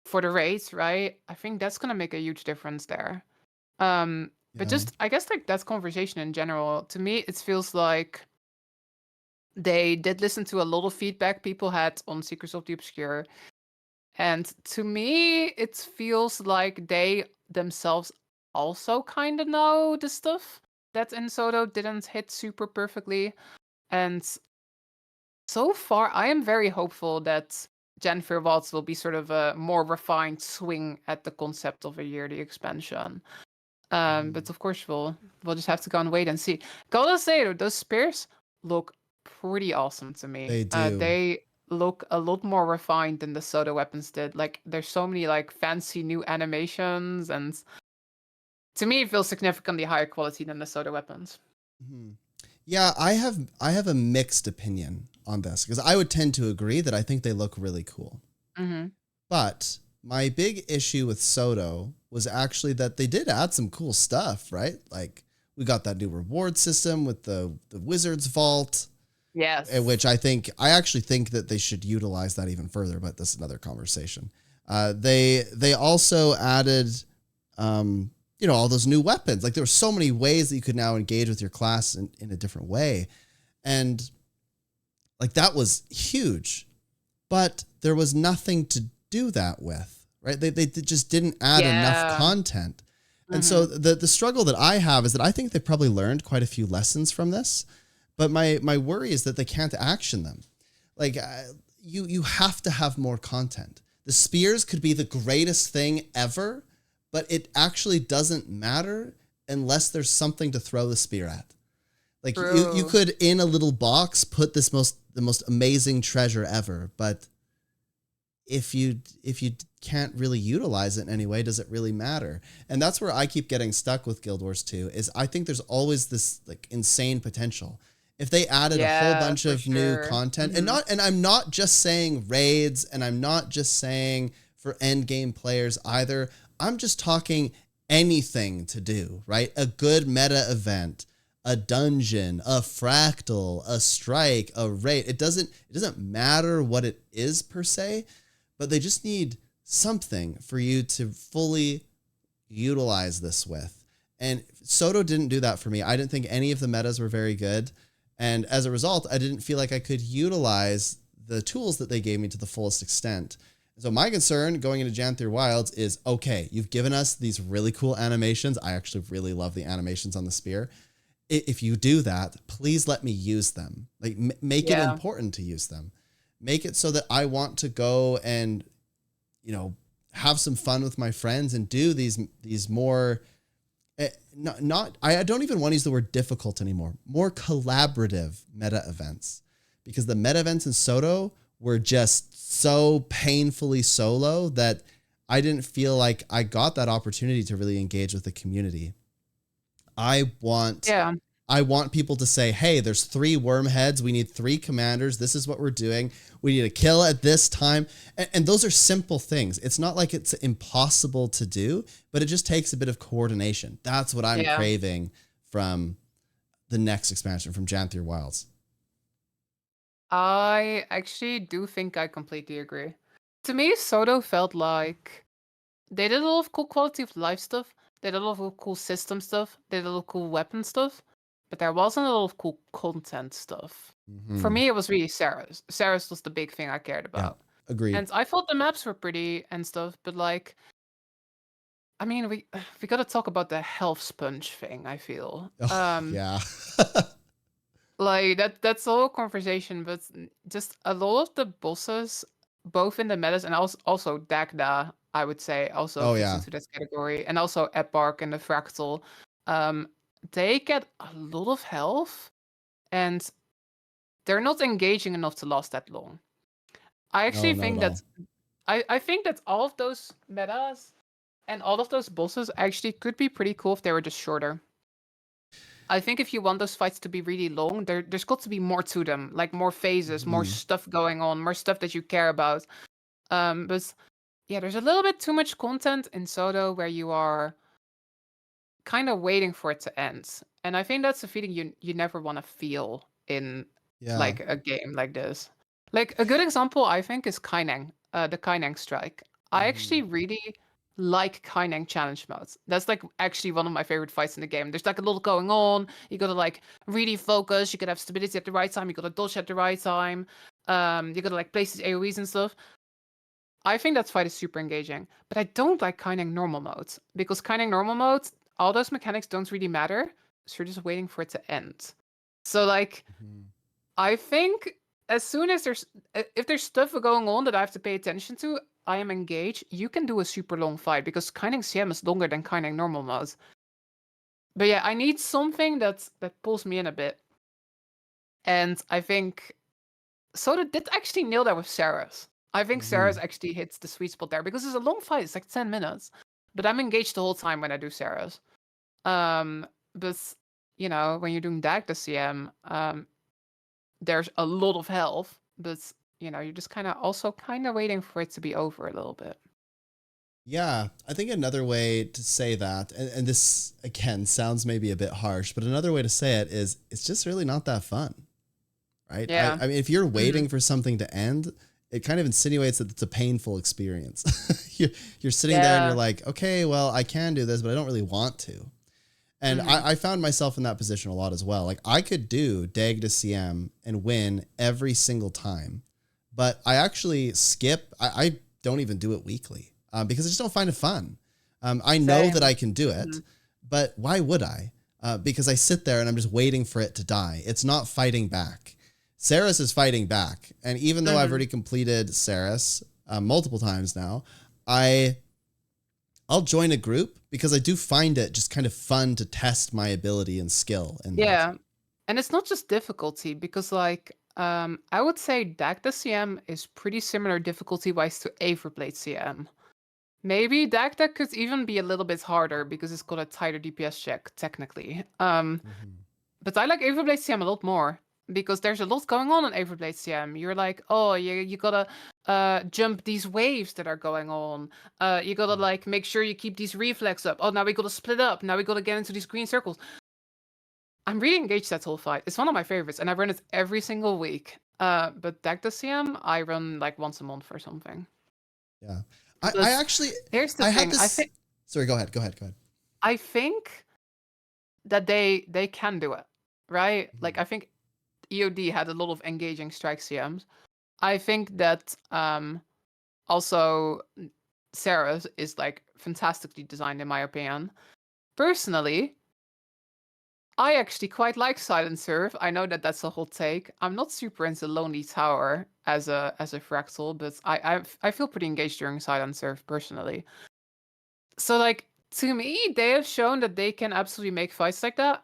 for the raids, right? I think that's gonna make a huge difference there. But just I guess like that conversation in general, to me, it feels like they did listen to a lot of feedback people had on Secrets of the Obscure. And to me, it feels like they themselves also kind of know the stuff that in Soto didn't hit super perfectly. And so far, I am very hopeful that Janthir Wilds will be sort of a more refined swing at the concept of a yearly expansion. But of course, we'll just have to go and wait and see. Gotta say, though, those spears look pretty awesome to me. They do. They look a lot more refined than the Soda weapons did. Like, there's so many like fancy new animations, and to me, it feels significantly higher quality than the Soda weapons. Mm-hmm. Yeah, I have a mixed opinion on this because I would tend to agree that I think they look really cool. Mm-hmm. But my big issue with Soto was actually that they did add some cool stuff, right? Like we got that new reward system with the Wizard's Vault. Yes. Which I actually think that they should utilize that even further, but that's another conversation. They also added, all those new weapons. Like there were so many ways that you could now engage with your class in a different way. And like that was huge, but there was nothing to do that with, right? They just didn't add enough content. And so the struggle that I have is that I think they probably learned quite a few lessons from this. But my worry is that they can't action them. Like you have to have more content. The spears could be the greatest thing ever, but it actually doesn't matter unless there's something to throw the spear at. Like you could in a little box put the most amazing treasure ever, but if you can't really utilize it in any way, does it really matter? And that's where I keep getting stuck with Guild Wars 2 is I think there's always this like insane potential. If they added a whole bunch of new content and I'm not just saying raids and I'm not just saying for endgame players either. I'm just talking anything to do, right? A good meta event, a dungeon, a fractal, a strike, a raid. It doesn't matter what it is per se, but they just need something for you to fully utilize this with. And Soto didn't do that for me. I didn't think any of the metas were very good. And as a result, I didn't feel like I could utilize the tools that they gave me to the fullest extent. So my concern going into Janthir Wilds is, okay, you've given us these really cool animations. I actually really love the animations on the spear. If you do that, please let me use them. Like make it important to use them. Make it so that I want to go and, have some fun with my friends and do these more... I don't even want to use the word difficult anymore. More collaborative meta events, because the meta events in Soto were just so painfully solo that I didn't feel like I got that opportunity to really engage with the community. I want people to say, hey, there's 3 worm heads. We need 3 commanders. This is what we're doing. We need a kill at this time. And those are simple things. It's not like it's impossible to do, but it just takes a bit of coordination. That's what I'm craving from the next expansion, from Janthir Wilds. I actually do think I completely agree. To me, Soto felt like they did a lot of cool quality of life stuff. They did a lot of cool system stuff. They did a lot of cool weapon stuff. But there wasn't a lot of cool content stuff. For me, it was really Sarah's. Sarah's was the big thing I cared about. Yeah, agreed. And I thought the maps were pretty and stuff, but like, I mean, we gotta talk about the health sponge thing, I feel. Yeah. Like that's a whole conversation, but just a lot of the bosses, both in the metas and also Dagda, I would say, also fits into this category, and also Epark and the Fractal, they get a lot of health, and they're not engaging enough to last that long. I actually think that I think that all of those metas and all of those bosses actually could be pretty cool if they were just shorter. I think if you want those fights to be really long, there's got to be more to them, like more phases, more stuff going on, more stuff that you care about. But yeah, there's a little bit too much content in Soto where you are kind of waiting for it to end. And I think that's a feeling you never want to feel in like a game like this. Like a good example, I think, is Kaineng, the Kaineng strike. I actually really like Kaineng challenge modes. That's like actually one of my favorite fights in the game. There's like a lot going on. You gotta like really focus. You gotta have stability at the right time. You gotta dodge at the right time. You gotta like place these AoEs and stuff. I think that fight is super engaging, but I don't like Kaineng normal modes because Kaineng normal mode, all those mechanics don't really matter. So you're just waiting for it to end. So like, I think as soon as if there's stuff going on that I have to pay attention to, I am engaged. You can do a super long fight because Kaineng CM is longer than Kaineng normal mode. But yeah, I need something that pulls me in a bit. And I think Soda did actually nail that with Sarah's. I think Sarah's actually hits the sweet spot there because it's a long fight. It's like 10 minutes. But I'm engaged the whole time when I do Sarah's. But, you know, when you're doing Dagda CM, there's a lot of health. But, you know, you're just kind of waiting for it to be over a little bit. Yeah, I think another way to say that, and this, again, sounds maybe a bit harsh, but another way to say it is it's just really not that fun. Right? Yeah. I mean, if you're waiting for something to end, it kind of insinuates that it's a painful experience. you're sitting there and you're like, okay, well, I can do this, but I don't really want to. And I found myself in that position a lot as well. Like I could do Dag to CM and win every single time, but I actually skip. I don't even do it weekly because I just don't find it fun. I know that I can do it, but why would I? Because I sit there and I'm just waiting for it to die. It's not fighting back. Saris is fighting back. And even though I've already completed Saris multiple times now, I'll join a group because I do find it just kind of fun to test my ability and skill. And and it's not just difficulty because like, I would say Dagda CM is pretty similar difficulty-wise to Averblade CM. Maybe Dagda could even be a little bit harder because it's got a tighter DPS check, technically. But I like Averblade CM a lot more because there's a lot going on in Averblade CM. You're like, oh, you gotta jump these waves that are going on. You gotta like make sure you keep these reflex up. Oh, now we gotta split up. Now we gotta get into these green circles. I'm really engaged that whole fight. It's one of my favorites, and I run it every single week. But Dagda CM, I run like once a month or something. Yeah. I actually, here's the thing. Sorry, go ahead. I think that they can do it, right? Like I think EOD had a lot of engaging strike CMs. I think that also Sarah is like fantastically designed in my opinion. Personally, I actually quite like Silent Surf. I know that that's a hot take. I'm not super into Lonely Tower as a fractal, but I feel pretty engaged during Silent Surf personally. So like to me, they have shown that they can absolutely make fights like that.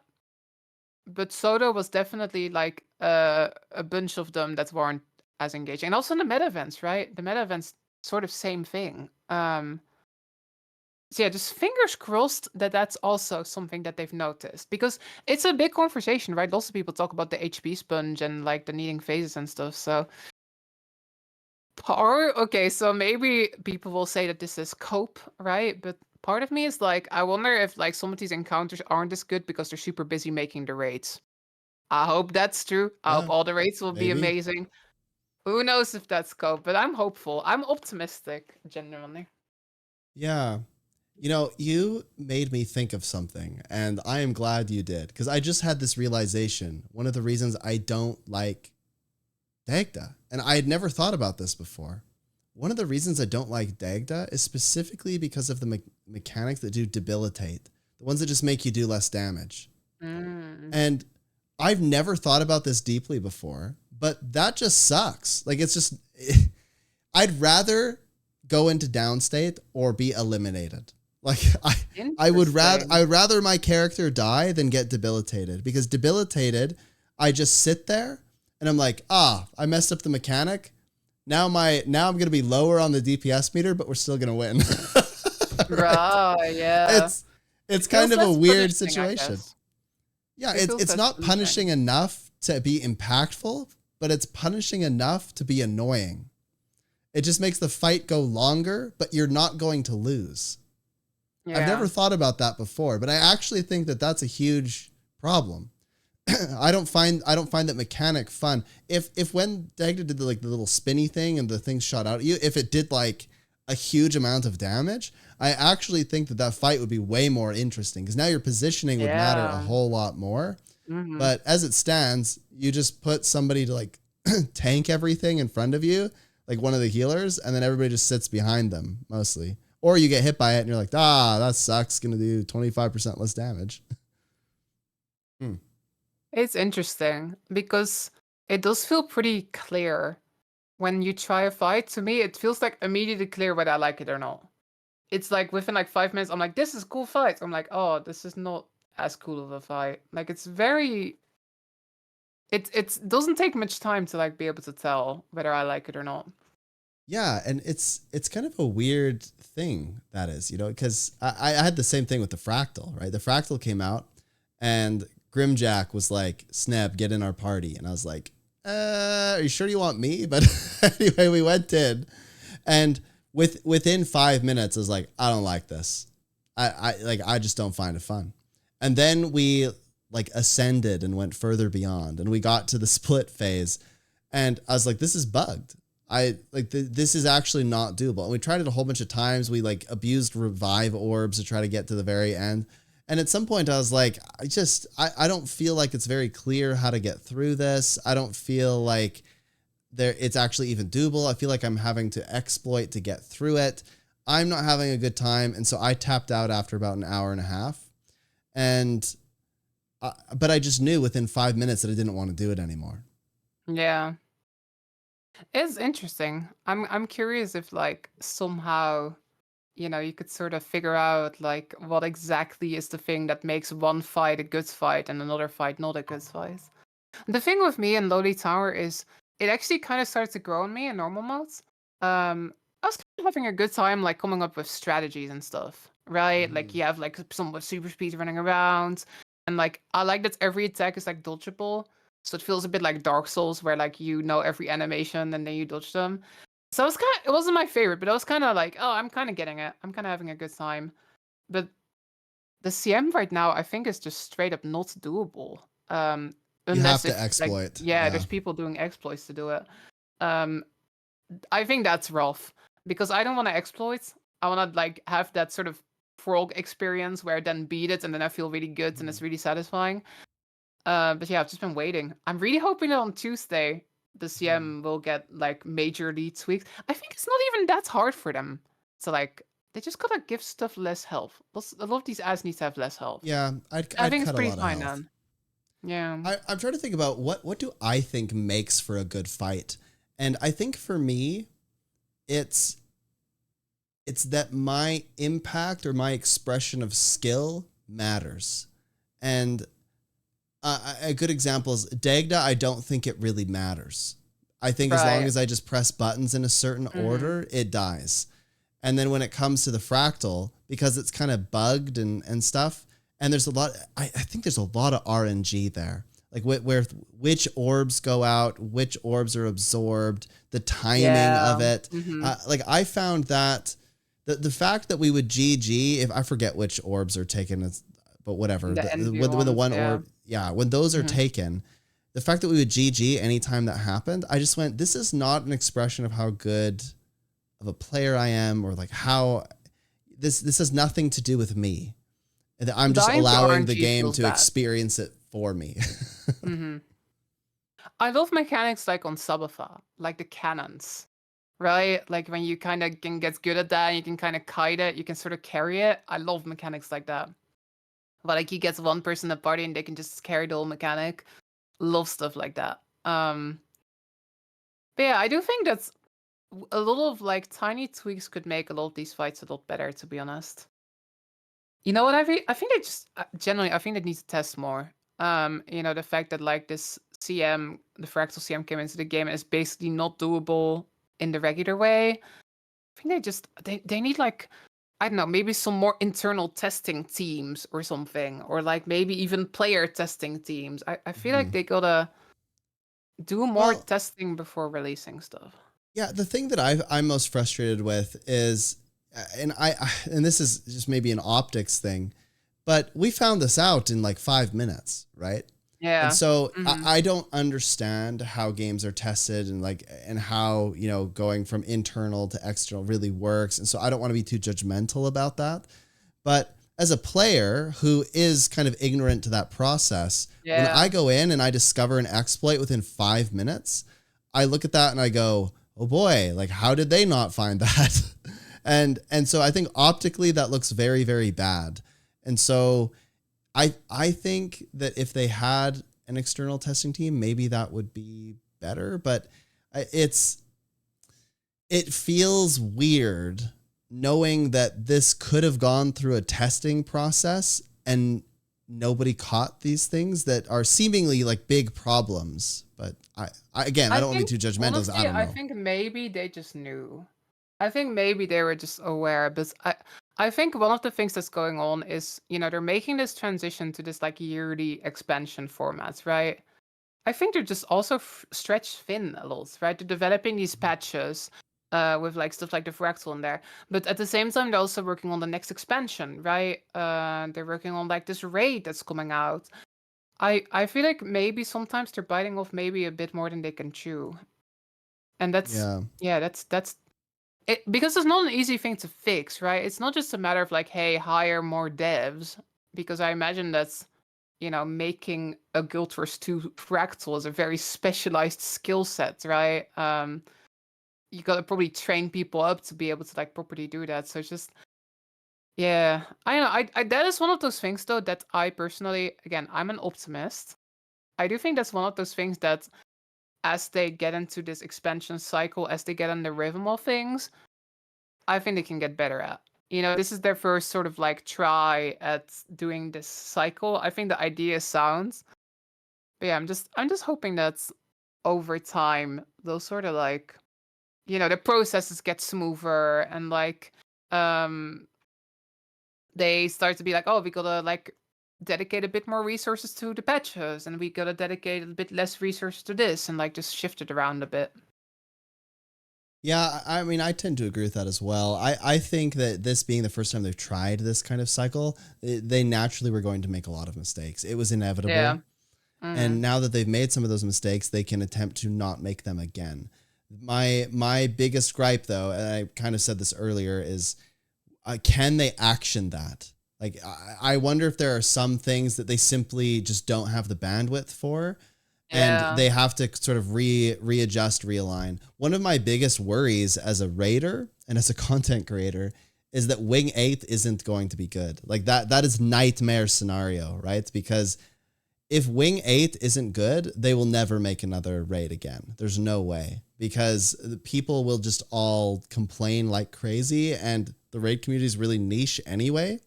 But Soto was definitely like a bunch of them that weren't as engaging. And also in the meta events, right? The meta events sort of same thing. So yeah, just fingers crossed that that's also something that they've noticed, because it's a big conversation, right? Lots of people talk about the HP sponge and like the needing phases and stuff. So okay, so maybe people will say that this is cope, right? But part of me is like, I wonder if like some of these encounters aren't as good because they're super busy making the raids. I hope that's true. I hope Yeah, all the raids will be maybe. amazing. Who knows if that's cope, but I'm hopeful. I'm optimistic, genuinely. Yeah. You know, you made me think of something, and I am glad you did, because I just had this realization. One of the reasons I don't like Dagda, and I had never thought about this before. One of the reasons I don't like Dagda is specifically because of the mechanics that do debilitate, the ones that just make you do less damage. Mm. And I've never thought about this deeply before, but that just sucks. Like, it's just, I'd rather go into downstate or be eliminated. Like, I would rather my character die than get debilitated, because debilitated, I just sit there and I'm like, I messed up the mechanic. Now I'm going to be lower on the DPS meter, but we're still going to win. Right, yeah. It's kind of a weird punishing, situation. Yeah, It feels it's less not punishing. punishing enough to be impactful, but it's punishing enough to be annoying. It just makes the fight go longer, but you're not going to lose. Yeah. I've never thought about that before, but I actually think that that's a huge problem. I don't find that mechanic fun. If when Dagda did the little spinny thing and the thing shot out at you, if it did like a huge amount of damage, I actually think that fight would be way more interesting, because now your positioning would matter a whole lot more. Mm-hmm. But as it stands, you just put somebody to like tank everything in front of you, like one of the healers, and then everybody just sits behind them mostly. Or you get hit by it and you're like, that sucks. Gonna do 25% less damage. It's interesting because it does feel pretty clear when you try a fight. To me, it feels like immediately clear whether I like it or not. It's like within like 5 minutes, I'm like, this is a cool fight. I'm like, oh, this is not as cool of a fight. Like, it's very. It doesn't take much time to like be able to tell whether I like it or not. Yeah, and it's kind of a weird thing, that is, because I had the same thing with the fractal, right? The fractal came out and Grimjack was like, Sneb, get in our party. And I was like, are you sure you want me? But anyway, we went in, and within 5 minutes, I was like, I don't like this. I just don't find it fun. And then we like ascended and went further beyond, and we got to the split phase, and I was like, this is bugged. This is actually not doable. And we tried it a whole bunch of times. We like abused revive orbs to try to get to the very end. And at some point I was like, I don't feel like it's very clear how to get through this. I don't feel like it's actually even doable. I feel like I'm having to exploit to get through it. I'm not having a good time. And so I tapped out after about an hour and a half. But I just knew within 5 minutes that I didn't want to do it anymore. Yeah. It's interesting. I'm curious if like somehow, you could sort of figure out like what exactly is the thing that makes one fight a good fight and another fight not a good fight. The thing with me in Lowly Tower is it actually kind of starts to grow on me in normal modes. I was kind of having a good time like coming up with strategies and stuff, right? Like you have like some with super speed running around, and like I like that every attack is like dodgeable. So it feels a bit like Dark Souls, where like every animation and then you dodge them. So it wasn't my favorite, but I was kind of like, oh, I'm kind of getting it. I'm kind of having a good time. But the CM right now, I think, is just straight up not doable. You have Unless to exploit. there's people doing exploits to do it. I think that's rough because I don't want to exploit. I want to like have that sort of frog experience where I then beat it and then I feel really good and it's really satisfying. But yeah, I've just been waiting. I'm really hoping that on Tuesday the CM will get like majorly tweaked. I think it's not even that hard for them. So like they just gotta give stuff less health. A lot of these ads need to have less health. Yeah, I'd I think cut it's pretty a lot fine of health. then. Yeah. I'm trying to think about what do I think makes for a good fight, and I think for me, it's that my impact or my expression of skill matters, and a good example is Dagda. I don't think it really matters. I think as long Right. as I just press buttons in a certain order, it dies. And then when it comes to the fractal, because it's kind of bugged and stuff, and there's a lot, I think there's a lot of RNG there. Like where which orbs go out, which orbs are absorbed, the timing of it. Like I found that the fact that we would GG, if I forget which orbs are taken, but whatever, The envy with the ones, one yeah. orb, yeah, when those are taken, the fact that we would GG anytime that happened, I just went, this is not an expression of how good of a player I am, or like how this has nothing to do with me. And I'm just Dying to allowing the RNG game feels to bad. experience it for me. I love mechanics like on Sabafa, like the cannons, right? Like when you kind of can get good at that, and you can kind of kite it, you can sort of carry it. I love mechanics like that. But like he gets one person in the party and they can just carry the whole mechanic. Love stuff like that. But yeah, I do think that's a lot of like tiny tweaks could make a lot of these fights a lot better, to be honest. You know what? I think they just generally, I think they need to test more. The fact that like this CM, the fractal CM came into the game is basically not doable in the regular way. I think they need like, I don't know, maybe some more internal testing teams or something, or like maybe even player testing teams. I feel like they gotta do more Well, testing before releasing stuff. yeah, the thing that I'm most frustrated with is, and this is just maybe an optics thing, but we found this out in like 5 minutes, right? Yeah. And so I don't understand how games are tested and how, going from internal to external really works. And so I don't want to be too judgmental about that. But as a player who is kind of ignorant to that process, when I go in and I discover an exploit within 5 minutes, I look at that and I go, oh boy, like how did they not find that? and so I think optically that looks very, very bad. And so I think that if they had an external testing team, maybe that would be better, but it feels weird knowing that this could have gone through a testing process and nobody caught these things that are seemingly like big problems. But I don't want to be too judgmental. Honestly, I don't know. I think maybe they just knew. I think maybe they were just aware, but I think one of the things that's going on is, they're making this transition to this like yearly expansion formats, right? I think they're just also stretched thin a lot, right? They're developing these patches with like stuff like the fractal in there, but at the same time they're also working on the next expansion, right? They're working on like this raid that's coming out. I feel like maybe sometimes they're biting off maybe a bit more than they can chew, and that's it, because it's not an easy thing to fix, right? It's not just a matter of like, hey, hire more devs, because I imagine that's, making a Guild Wars 2 fractal is a very specialized skill set, right? You gotta probably train people up to be able to like properly do that. So it's just, yeah, I know. I that is one of those things though that I personally, again, I'm an optimist. I do think that's one of those things that as they get into this expansion cycle, as they get in the rhythm of things, I think they can get better at. This is their first sort of like try at doing this cycle. I think the idea sounds, but yeah, I'm just hoping that over time they'll sort of like, the processes get smoother and like they start to be like, oh, we gotta like dedicate a bit more resources to the patches, and we gotta dedicate a bit less resources to this, and like just shift it around a bit. Yeah, I mean, I tend to agree with that as well. I think that this being the first time they've tried this kind of cycle, they naturally were going to make a lot of mistakes. It was inevitable. Yeah. And now that they've made some of those mistakes, they can attempt to not make them again. My biggest gripe, though, and I kind of said this earlier, is can they action that? Like, I wonder if there are some things that they simply just don't have the bandwidth for. And they have to sort of readjust, realign. One of my biggest worries as a raider and as a content creator is that Wing 8 isn't going to be good. Like that is nightmare scenario, right? Because if Wing 8 isn't good, they will never make another raid again. There's no way, because the people will just all complain like crazy, and the raid community is really niche anyway.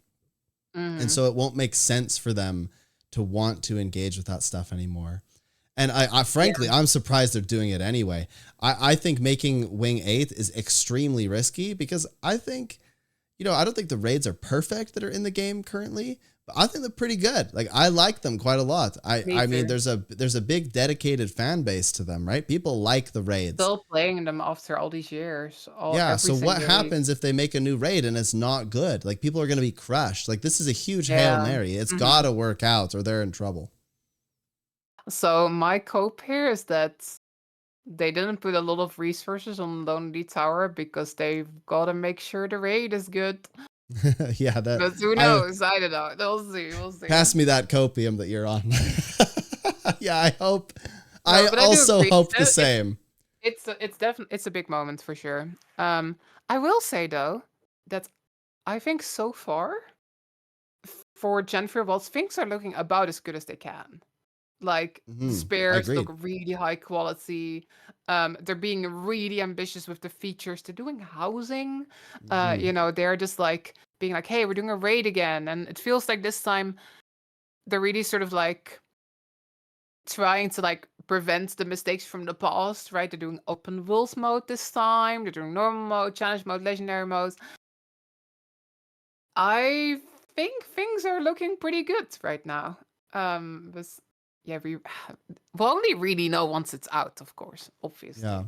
And so it won't make sense for them to want to engage with that stuff anymore. And I frankly, I'm surprised they're doing it anyway. I think making Wing 8 is extremely risky because I think, I don't think the raids are perfect that are in the game currently, but I think they're pretty good. Like, I like them quite a lot. I mean, there's a big dedicated fan base to them, right? People like the raids. Still playing them after all these years. So what happens if they make a new raid and it's not good? Like, people are going to be crushed. Like, this is a huge Hail Mary. It's got to work out or they're in trouble. So my cope here is that they didn't put a lot of resources on Lonely Tower because they've got to make sure the raid is good. Yeah, but who knows? I don't know. We'll see. Pass me that copium that you're on. Yeah, I hope. No, I also hope the same. It's a big moment for sure. I will say though that I think so far for Janthir Wilds, things are looking about as good as they can. Like, spares look really high quality. They're being really ambitious with the features. They're doing housing. They're just like being like, hey, we're doing a raid again. And it feels like this time they're really sort of like trying to like prevent the mistakes from the past, right? They're doing open world mode this time. They're doing normal mode, challenge mode, legendary mode. I think things are looking pretty good right now. Yeah, we'll only really know once it's out, of course, obviously. Yeah,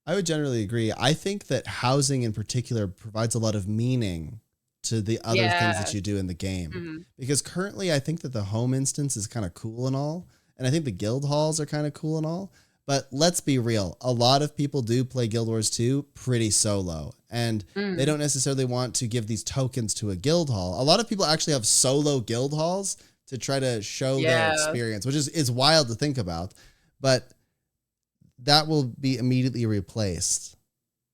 I would generally agree. I think that housing in particular provides a lot of meaning to the other things that you do in the game. Because currently I think that the home instance is kind of cool and all. And I think the guild halls are kind of cool and all. But let's be real. A lot of people do play Guild Wars 2 pretty solo. And they don't necessarily want to give these tokens to a guild hall. A lot of people actually have solo guild halls to try to show their experience, which is wild to think about, but that will be immediately replaced.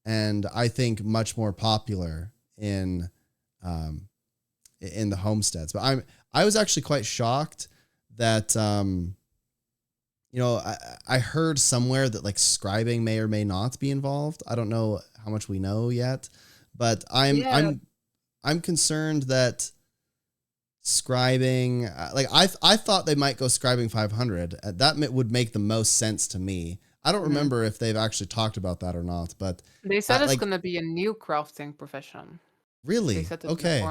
And I think much more popular in the homesteads. But I was actually quite shocked that, I heard somewhere that like scribing may or may not be involved. I don't know how much we know yet, but I'm concerned that scribing, I thought they might go scribing 500. That would make the most sense to me. I don't remember if they've actually talked about that or not, but they said it's going to be a new crafting profession. Really? They said okay.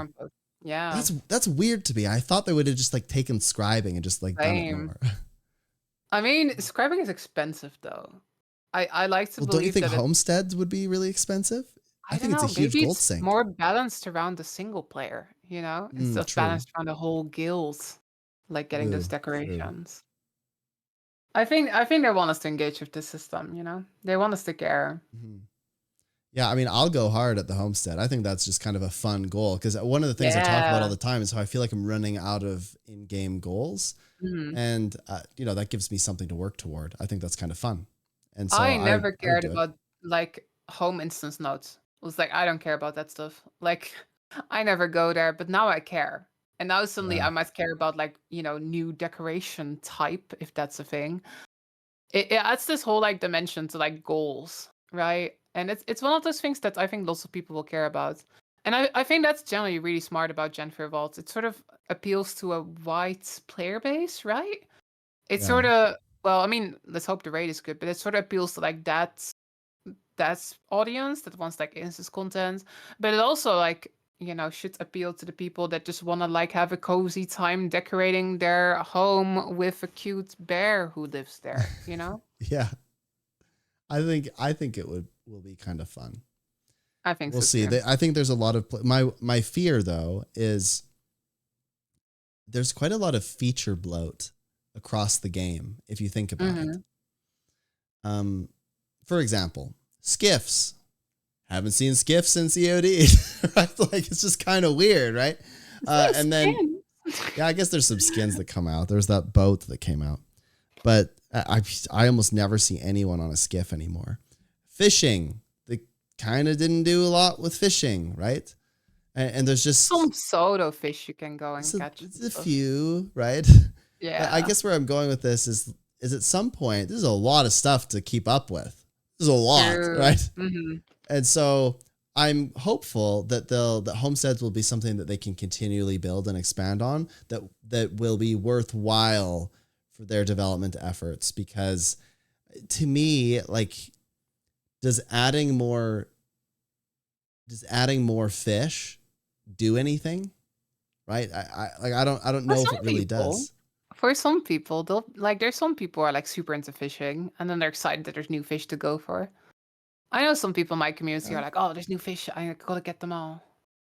Yeah. That's weird to me. I thought they would have just like taken scribing and just like done it more. I mean, scribing is expensive though. I like to believe don't you think homesteads would be really expensive? I think it's a huge gold sink. More balanced around the single player, It's just balanced around the whole guild, like getting those decorations. True. I think they want us to engage with the system, They want us to care. Yeah, I mean, I'll go hard at the homestead. I think that's just kind of a fun goal because one of the things I talk about all the time is how I feel like I'm running out of in-game goals. And, that gives me something to work toward. I think that's kind of fun. And so I never cared about like home instance nodes. It was like, I don't care about that stuff. Like, I never go there, but now I care. And now suddenly I might care about like, new decoration type, if that's a thing. It adds this whole like dimension to like goals, right? And it's one of those things that I think lots of people will care about. And I think that's generally really smart about Janthir Wilds. It sort of appeals to a wide player base, right? It's sort of, well, I mean, let's hope the raid is good, but it sort of appeals to like that's audience that wants like instance content. But it also like, should appeal to the people that just want to like have a cozy time decorating their home with a cute bear who lives there, Yeah. I think it will be kind of fun. I think we'll see. I think there's a lot of my fear though is there's quite a lot of feature bloat across the game if you think about it. For example, skiffs. Haven't seen skiffs since EOD. Right? Like it's just kind of weird, right? And then I guess there's some skins that come out. There's that boat that came out, but I almost never see anyone on a skiff anymore. Fishing. Kind of didn't do a lot with fishing, right? And there's just some pseudo fish you can go and catch. It's a few, right? Yeah. I guess where I'm going with this is at some point there's a lot of stuff to keep up with. There's a lot, right? And so I'm hopeful that that homesteads will be something that they can continually build and expand on. That will be worthwhile for their development efforts, because to me, like, does adding more fish do anything? Right? I don't For know if some it really people, does. they'll like. There's some people who are like super into fishing, and then they're excited that there's new fish to go for. I know some people in my community are like, "Oh, there's new fish. I gotta get them all."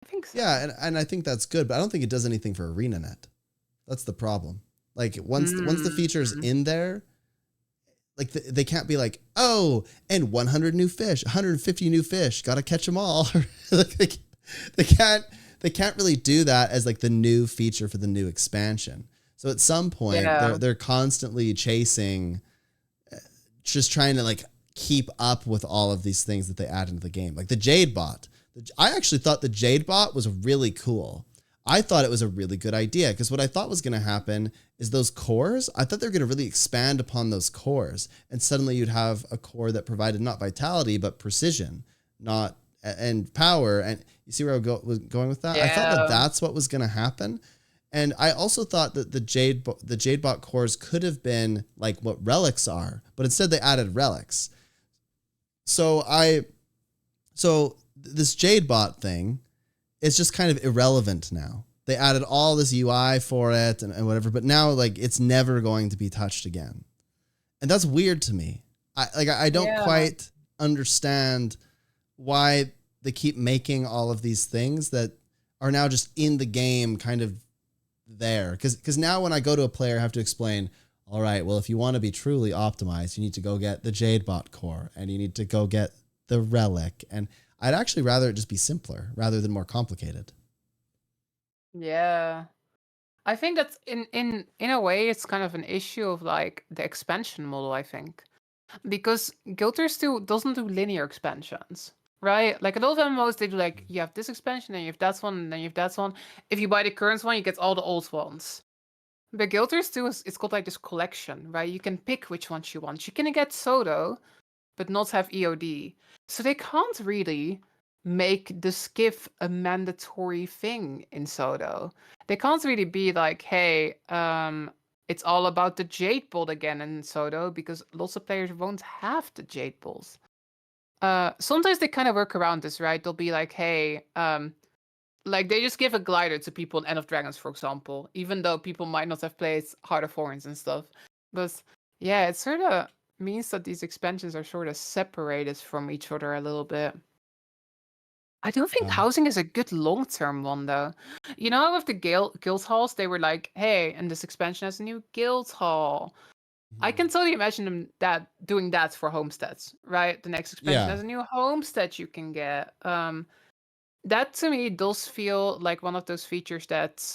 I think so. Yeah, and I think that's good, but I don't think it does anything for ArenaNet. That's the problem. Like once the feature's Mm. in there, like they can't be like, oh, and 100 new fish, 150 new fish, gotta catch them all. Like they can't really do that as like the new feature for the new expansion. So at some point, Yeah. they're constantly chasing, just trying to like keep up with all of these things that they add into the game, like the Jade Bot. I actually thought the Jade Bot was really cool. I thought it was a really good idea, because what I thought was going to happen is those cores, I thought they were going to really expand upon those cores, and suddenly you'd have a core that provided not vitality, but precision, not and power. And you see where I was going with that? I thought that Yeah. that's what was going to happen. And I also thought that the Jadebot cores could have been like what relics are, but instead they added relics. So this Jadebot thing is just kind of irrelevant now. They added all this UI for it and whatever, but now like it's never going to be touched again. And that's weird to me. I don't quite understand why they keep making all of these things that are now just in the game, kind of there. Because now when I go to a player, I have to explain, all right, well, if you want to be truly optimized, you need to go get the Jadebot core, and you need to go get the relic. And I'd actually rather it just be simpler rather than more complicated. Yeah. I think that's in a way it's kind of an issue of like the expansion model, I think. Because Guild Wars 2 doesn't do linear expansions, right? Like a lot of MMOs, they do like, you have this expansion, then you have that one, and then you have that one. If you buy the current one, you get all the old ones. But Guild Wars 2 it's called like this collection, right? You can pick which ones you want. You can get Sodo, but not have EOD. So they can't really make the skiff a mandatory thing in Sodo. They can't really be like, hey, it's all about the Jade Ball again in Sodo, because lots of players won't have the Jade Balls. Sometimes they kind of work around this, right? They'll be like, hey, like they just give a glider to people in End of Dragons, for example, even though people might not have played Heart of Thorns and stuff. But yeah, it sort of means that these expansions are sort of separated from each other a little bit. I don't think housing is a good long-term one, though. You know, with the guild halls, they were like, hey, and this expansion has a new guild hall. I can totally imagine them doing that for homesteads, right? The next expansion has a new homestead you can get. That to me does feel like one of those features that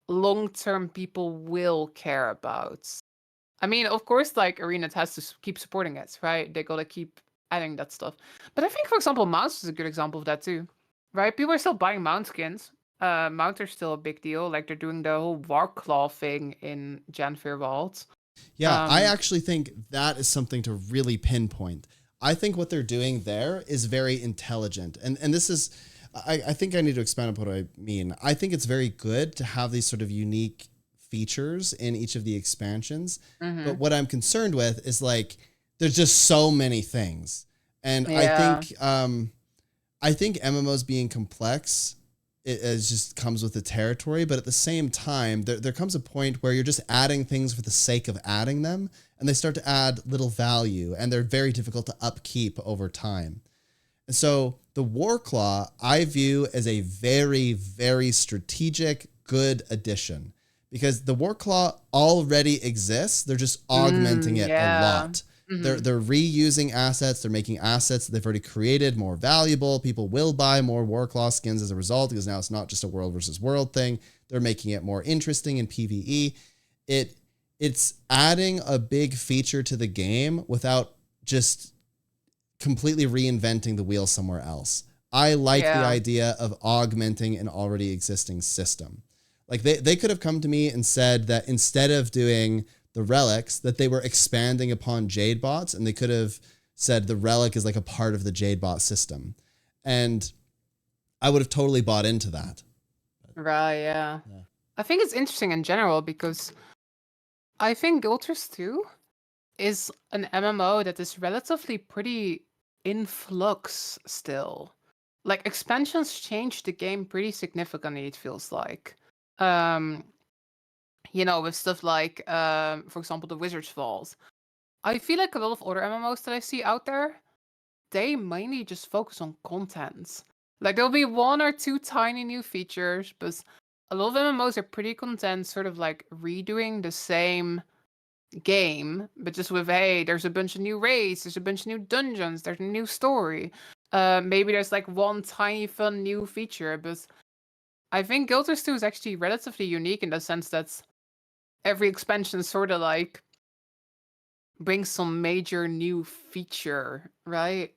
long-term people will care about. I mean, of course, like Arena has to keep supporting it, right? They gotta keep adding that stuff. But I think, for example, mounts is a good example of that too, right? People are still buying mount skins. Mounts are still a big deal. Like they're doing the whole Warclaw thing in Janthir Wilds. Yeah, I actually think that is something to really pinpoint. I think what they're doing there is very intelligent. And this is, I think I need to expand upon what I mean. I think it's very good to have these sort of unique features in each of the expansions. But what I'm concerned with is like, there's just so many things. And I think MMOs being complex, it just comes with the territory. But at the same time, there comes a point where you're just adding things for the sake of adding them, and they start to add little value, and they're very difficult to upkeep over time. And so the Warclaw, I view as a very, very strategic, good addition, because the Warclaw already exists. They're just augmenting it a lot. They're reusing assets. They're making assets that they've already created more valuable. People will buy more Warclaw skins as a result, because now it's not just a world versus world thing. They're making it more interesting in PvE. It's adding a big feature to the game without just completely reinventing the wheel somewhere else. I like the idea of augmenting an already existing system. Like they could have come to me and said that instead of doing the relics, that they were expanding upon Jade bots, and they could have said the relic is like a part of the Jade bot system. And I would have totally bought into that. Right, yeah. I think it's interesting in general because I think Guild Wars 2 is an MMO that is relatively pretty in flux still. Like expansions changed the game pretty significantly, it feels like. Um, with stuff like, for example, the Wizard's Falls. I feel like a lot of other MMOs that I see out there, they mainly just focus on content. Like there'll be one or two tiny new features, but a lot of MMOs are pretty content, sort of like redoing the same game, but just with, hey, there's a bunch of new raids, there's a bunch of new dungeons, there's a new story. Maybe there's like one tiny fun new feature, but I think Guild Wars 2 is actually relatively unique in the sense that every expansion sort of like brings some major new feature, right?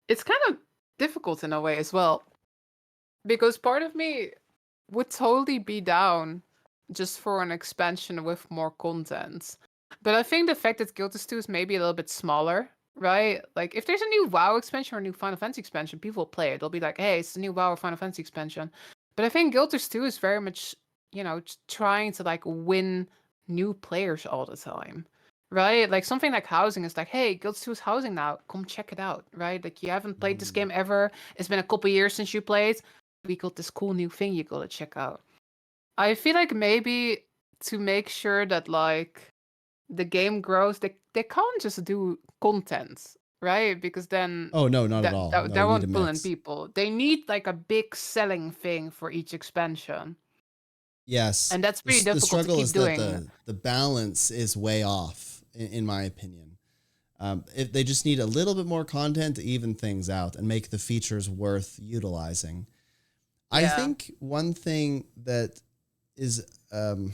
It's kind of difficult in a way as well, because part of me would totally be down just for an expansion with more content. But I think the fact that Guild Wars 2 is maybe a little bit smaller, right? Like, if there's a new WoW expansion or a new Final Fantasy expansion, people will play it. They'll be like, hey, it's a new WoW or Final Fantasy expansion. But I think Guild Wars 2 is very much, trying to, like, win new players all the time, right? Like, something like housing is like, hey, Guild Wars 2 is housing now. Come check it out, right? Like, you haven't played this game ever. It's been a couple years since you played. We got this cool new thing you gotta check out. I feel like maybe to make sure that like the game grows, they can't just do content, right? Because then Oh no, not at that all. that, No, that you need a won't pull in mix. people. They need like a big selling thing for each expansion, Yes, and that's pretty the difficult to struggle keep is that doing. the balance is way off, in my opinion. If they just need a little bit more content to even things out and make the features worth utilizing. I Yeah. think one thing that is trying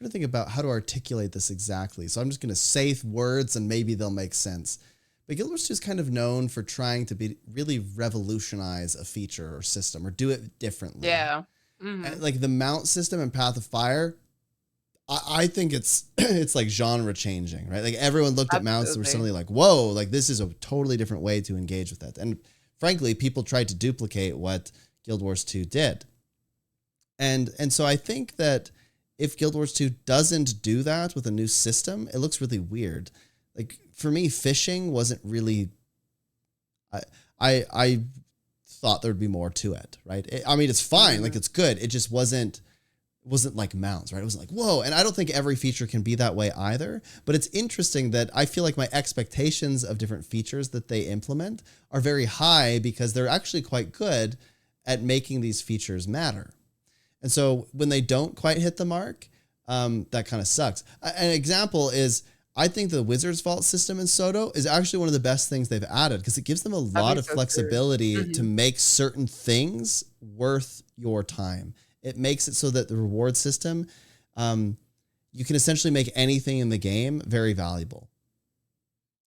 to think about how to articulate this exactly. So I'm just going to say words and maybe they'll make sense. But Guild Wars 2 is kind of known for trying to be really revolutionize a feature or system or do it differently. Yeah. Mm-hmm. Like the mount system in Path of Fire, I think it's it's like genre changing, right? Like everyone looked at mounts and were suddenly like, whoa, like this is a totally different way to engage with that. And frankly, people tried to duplicate what Guild Wars 2 did. And so I think that if Guild Wars 2 doesn't do that with a new system, it looks really weird. Like for me, fishing wasn't really. I thought there'd be more to it, right? I mean, it's fine, like it's good. It just wasn't like mounts, right? It wasn't like whoa. And I don't think every feature can be that way either. But it's interesting that I feel like my expectations of different features that they implement are very high because they're actually quite good at making these features matter. And so when they don't quite hit the mark, that kind of sucks. An example is I think the Wizard's Vault system in Soto is actually one of the best things they've added because it gives them a lot of flexibility to make certain things worth your time. It makes it so that the reward system, you can essentially make anything in the game very valuable.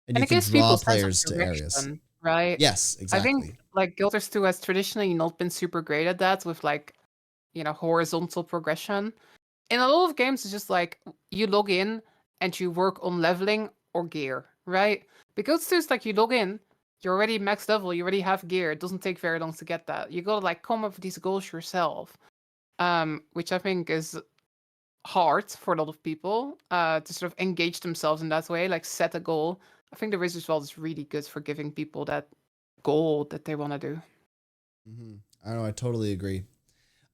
And you it can gives draw people players to areas. right? Yes, I exactly. think like Guild Wars 2 has traditionally not been super great at that with like, horizontal progression. In a lot of games, it's just like you log in and you work on leveling or gear, right? Because it's just like you log in, you're already max level, you already have gear. It doesn't take very long to get that. You gotta like come up with these goals yourself, which I think is hard for a lot of people to sort of engage themselves in that way, like set a goal. I think the Wizard's World is really good for giving people that goal that they want to do. I know, I totally agree.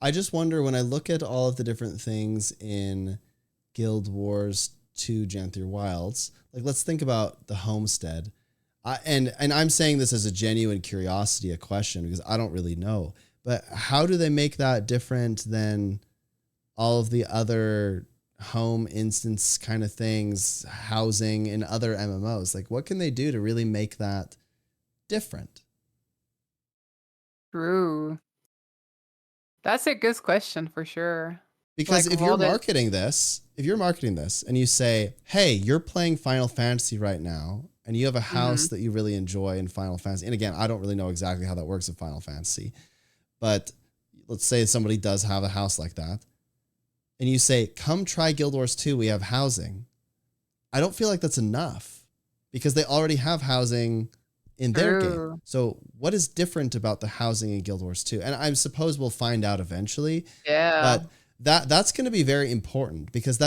I just wonder when I look at all of the different things in Guild Wars 2 Janthir Wilds, like let's think about the homestead. And I'm saying this as a genuine curiosity, a question, because I don't really know. But how do they make that different than all of the other home instance kind of things, housing in other MMOs? Like what can they do to really make that different? True. That's a good question for sure. Because Like if you're what is marketing this, and you say, hey, you're playing Final Fantasy right now, and you have a house that you really enjoy in Final Fantasy. And again, I don't really know exactly how that works in Final Fantasy, but let's say somebody does have a house like that. And you say, come try Guild Wars 2, we have housing. I don't feel like that's enough because they already have housing in their game. So what is different about the housing in Guild Wars 2? And I suppose we'll find out eventually. Yeah. But that's going to be very important because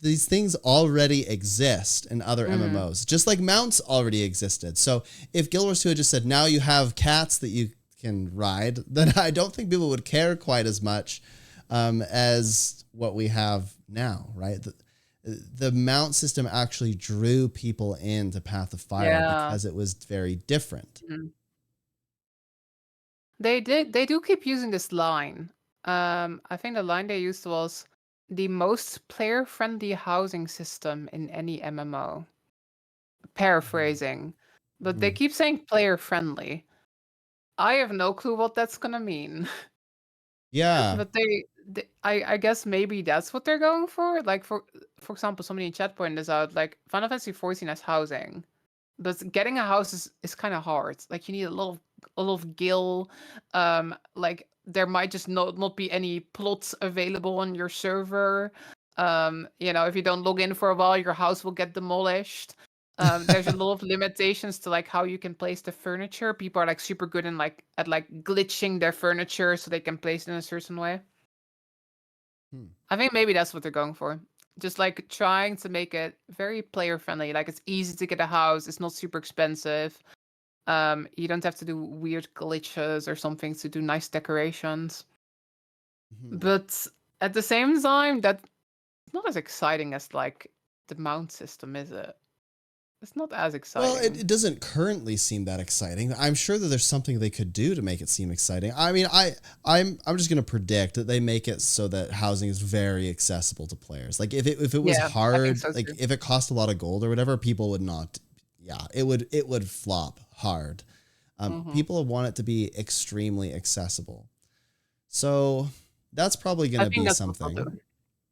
these things already exist in other MMOs, just like mounts already existed. So if Guild Wars 2 had just said, now you have cats that you can ride, then I don't think people would care quite as much as what we have now, right? The mount system actually drew people into Path of Fire because it was very different. They do keep using this line. I think the line they used was the most player-friendly housing system in any MMO. Paraphrasing. But they keep saying player-friendly. I have no clue what that's gonna mean. Yeah. But I guess maybe that's what they're going for. Like for example, somebody in chat pointed this out. Like Final Fantasy 14 has housing, but getting a house is kind of hard. Like you need a lot of gil. Like there might just not be any plots available on your server. If you don't log in for a while, your house will get demolished. There's a lot of limitations to like how you can place the furniture. People are like super good in at glitching their furniture so they can place it in a certain way. I think maybe that's what they're going for. Just like trying to make it very player friendly. Like it's easy to get a house. It's not super expensive. You don't have to do weird glitches or something to do nice decorations. But at the same time, that's not as exciting as like the mount system, is it? It's not as exciting. Well, it doesn't currently seem that exciting. I'm sure that there's something they could do to make it seem exciting. I mean, I'm just gonna predict that they make it so that housing is very accessible to players. Like if it was hard, so like too. if it cost a lot of gold or whatever, people would not. Yeah, it would flop hard. People want it to be extremely accessible. So that's probably gonna be something.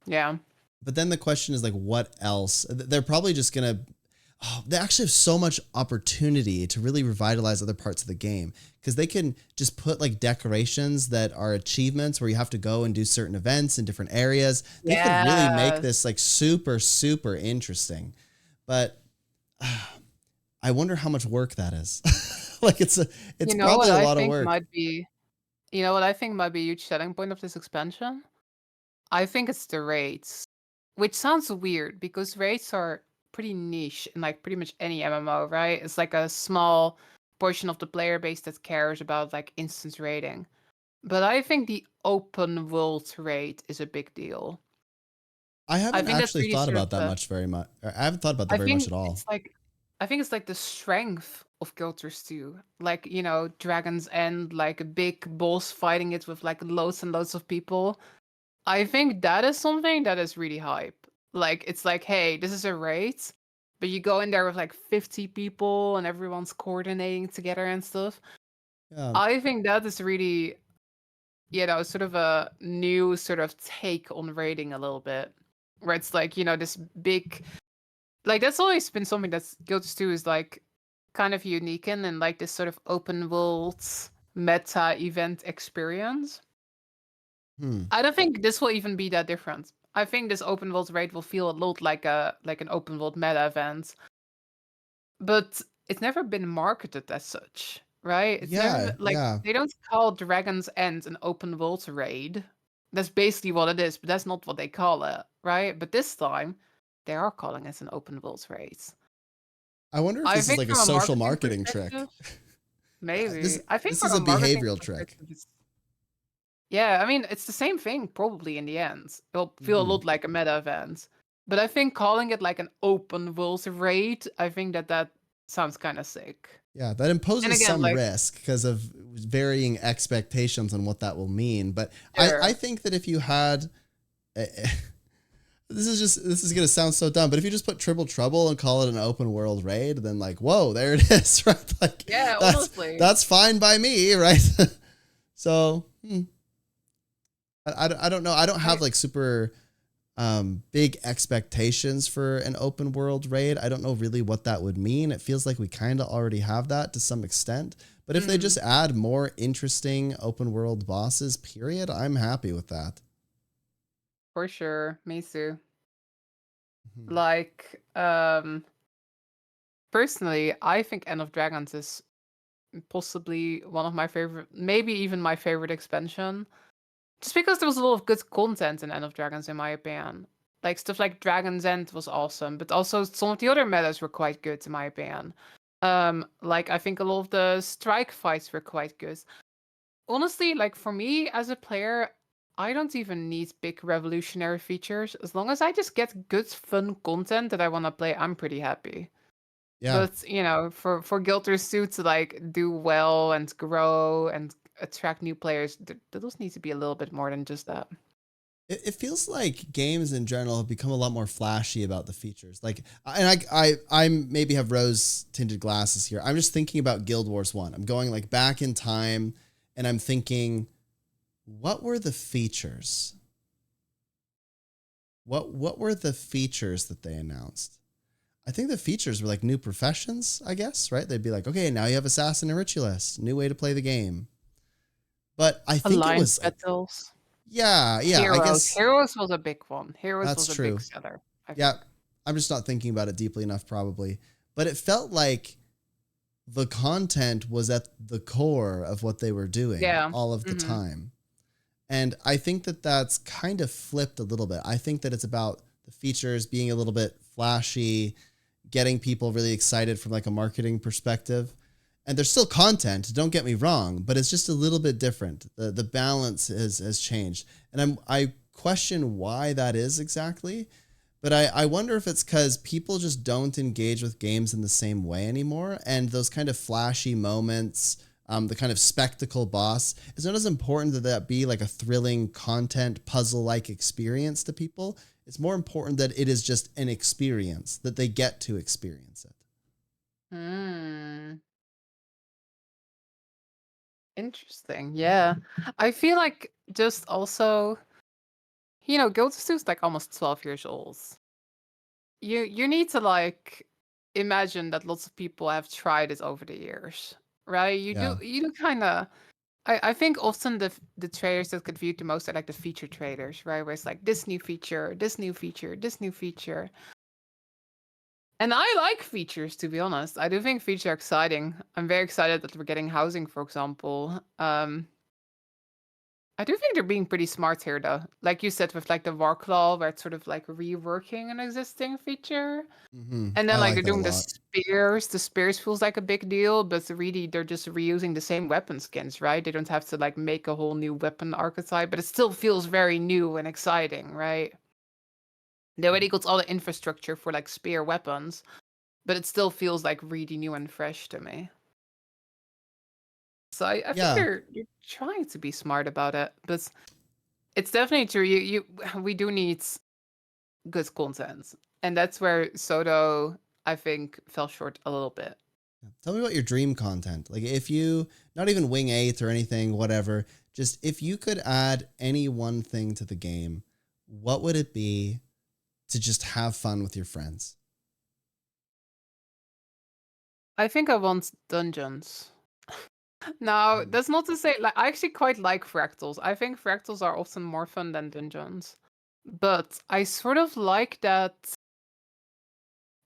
Yeah. But then the question is like, what else? They're probably just gonna. Oh, they actually have so much opportunity to really revitalize other parts of the game because they can just put like decorations that are achievements where you have to go and do certain events in different areas. They could really make this like super, super interesting. But I wonder how much work that is. Like it's probably a lot of work. You know what I think might be a huge selling point of this expansion? I think it's the raids, which sounds weird because raids are pretty niche in like pretty much any MMO, right? It's like a small portion of the player base that cares about like instance raiding. But I think the open world raid is a big deal. I haven't think that's actually really thought sort of about that much very much. I haven't thought about that I very much think at all. it's like I think it's like the strength of Guild Wars 2. Like, Dragon's End, like a big boss fighting it with like loads and loads of people. I think that is something that is really hype. Like, it's like, hey, this is a raid, but you go in there with like 50 people and everyone's coordinating together and stuff. Yeah. I think that is really, sort of a new sort of take on raiding a little bit. Where it's like, this big. Like, that's always been something that's Guild Wars 2 is like kind of unique in, and like this sort of open world meta event experience. I don't think this will even be that different. I think this open world raid will feel a lot like an open world meta event, but it's never been marketed as such, right? It's never like they don't call Dragon's End an open world raid. That's basically what it is, but that's not what they call it, right? But this time, they are calling it an open world raid. I wonder if this is like a social marketing trick. Maybe. I think this is a behavioral trick. Yeah, I mean, it's the same thing probably in the end. It'll feel a lot like a meta event. But I think calling it like an open world raid, I think that sounds kind of sick. Yeah, that imposes some risk because of varying expectations on what that will mean. But I think that if you had... This is going to sound so dumb, but if you just put Triple Trouble and call it an open world raid, then like, whoa, there it is, right? Like, yeah, honestly. That's fine by me, right? So... I don't know. I don't have like super big expectations for an open world raid. I don't know really what that would mean. It feels like we kind of already have that to some extent. But if they just add more interesting open world bosses, period, I'm happy with that. For sure. Me too. Like, personally, I think End of Dragons is possibly one of my favorite, maybe even my favorite expansion. just because there was a lot of good content in End of Dragons, in my opinion. Like stuff like Dragon's End was awesome, but also some of the other metas were quite good, in my opinion. Like I think a lot of the strike fights were quite good. Honestly, like for me as a player, I don't even need big revolutionary features. As long as I just get good, fun content that I want to play, I'm pretty happy. Yeah. But for Guild 2 to like do well and grow and attract new players, there does need to be a little bit more than just that. It feels like games in general have become a lot more flashy about the features. Like, and I maybe have rose tinted glasses here. I'm just thinking about Guild Wars 1. I'm going like back in time and I'm thinking, what were the features? What were the features that they announced? I think the features were like new professions, I guess, right? They'd be like, okay, now you have assassin and ritualist, new way to play the game. But I think it Alliance was like, battles. yeah, I Heroes. guess Heroes was a big one. Heroes that's was a big true. seller, I Yeah, think. I'm just not thinking about it deeply enough, probably. But it felt like the content was at the core of what they were doing Yeah. all of the Mm-hmm. time. And I think that that's kind of flipped a little bit. I think that it's about the features being a little bit flashy, getting people really excited from like a marketing perspective. And there's still content, don't get me wrong, but it's just a little bit different. The balance has changed. And I question why that is exactly. But I wonder if it's because people just don't engage with games in the same way anymore. And those kind of flashy moments, the kind of spectacle boss, is not as important that be like a thrilling content puzzle-like experience to people. It's more important that it is just an experience, that they get to experience it. Interesting. Yeah. I feel like just also, Guild 2 is like almost 12 years old. You need to like imagine that lots of people have tried it over the years, right? Yeah. You do kind of. I think often the traders that get viewed the most are like the feature traders, right? Where it's like this new feature, this new feature, this new feature. And I like features, to be honest. I do think features are exciting. I'm very excited that we're getting housing, for example. I do think they're being pretty smart here, though. Like you said, with like the Warclaw, where it's sort of like reworking an existing feature. And I then like like they're that a doing the lot. spears. The spears feels like a big deal, but really they're just reusing the same weapon skins, right? They don't have to like make a whole new weapon archetype, but it still feels very new and exciting, right? They already got all the infrastructure for like spear weapons, but it still feels like really new and fresh to me. So I think Yeah. you're trying to be smart about it, but it's definitely true. We do need good content, and that's where Soto I think fell short a little bit. Tell me about your dream content. Like if you, not even wing 8 or anything, whatever, just if you could add any one thing to the game, what would it be to just have fun with your friends? I think I want dungeons. Now, that's not to say like I actually quite like fractals. I think fractals are often more fun than dungeons. But I sort of like that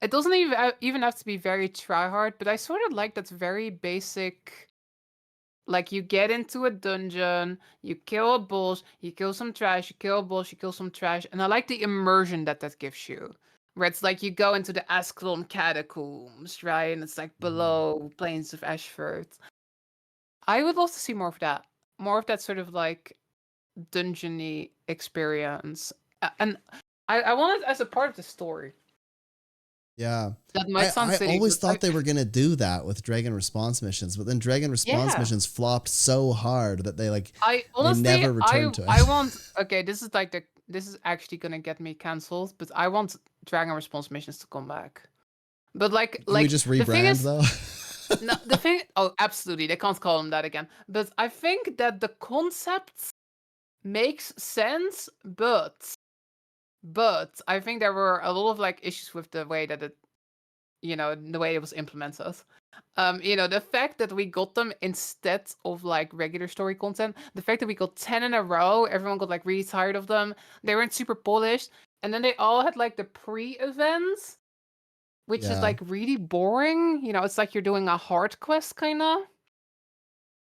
it doesn't even have to be very try hard, but I sort of like that very basic like you get into a dungeon, you kill a boss, you kill some trash, you kill a boss, you kill some trash, and I like the immersion that gives you. Where it's like you go into the Ascalon catacombs, right? And it's like below Plains of Ashford. I would love to see more of that. More of that sort of like dungeony experience. And I want it as a part of the story. Yeah. That might sound I silly, always but thought they were going to do that with Dragon Response missions, but then Dragon Response yeah. missions flopped so hard that they like, I they honestly, never returned to it. I want. Okay, this is actually gonna get me cancelled, but I want Dragon Response missions to come back. But Can we just the thing rebrand is, though? no, the thing. Oh, absolutely, they can't call them that again. But I think that the concept makes sense, but I think there were a lot of like issues with the way that it, the way it was implemented. The fact that we got them instead of like regular story content, the fact that we got 10 in a row, everyone got like really tired of them. They weren't super polished. And then they all had like the pre-events, which is Yeah. like really boring. It's like you're doing a hard quest kind of.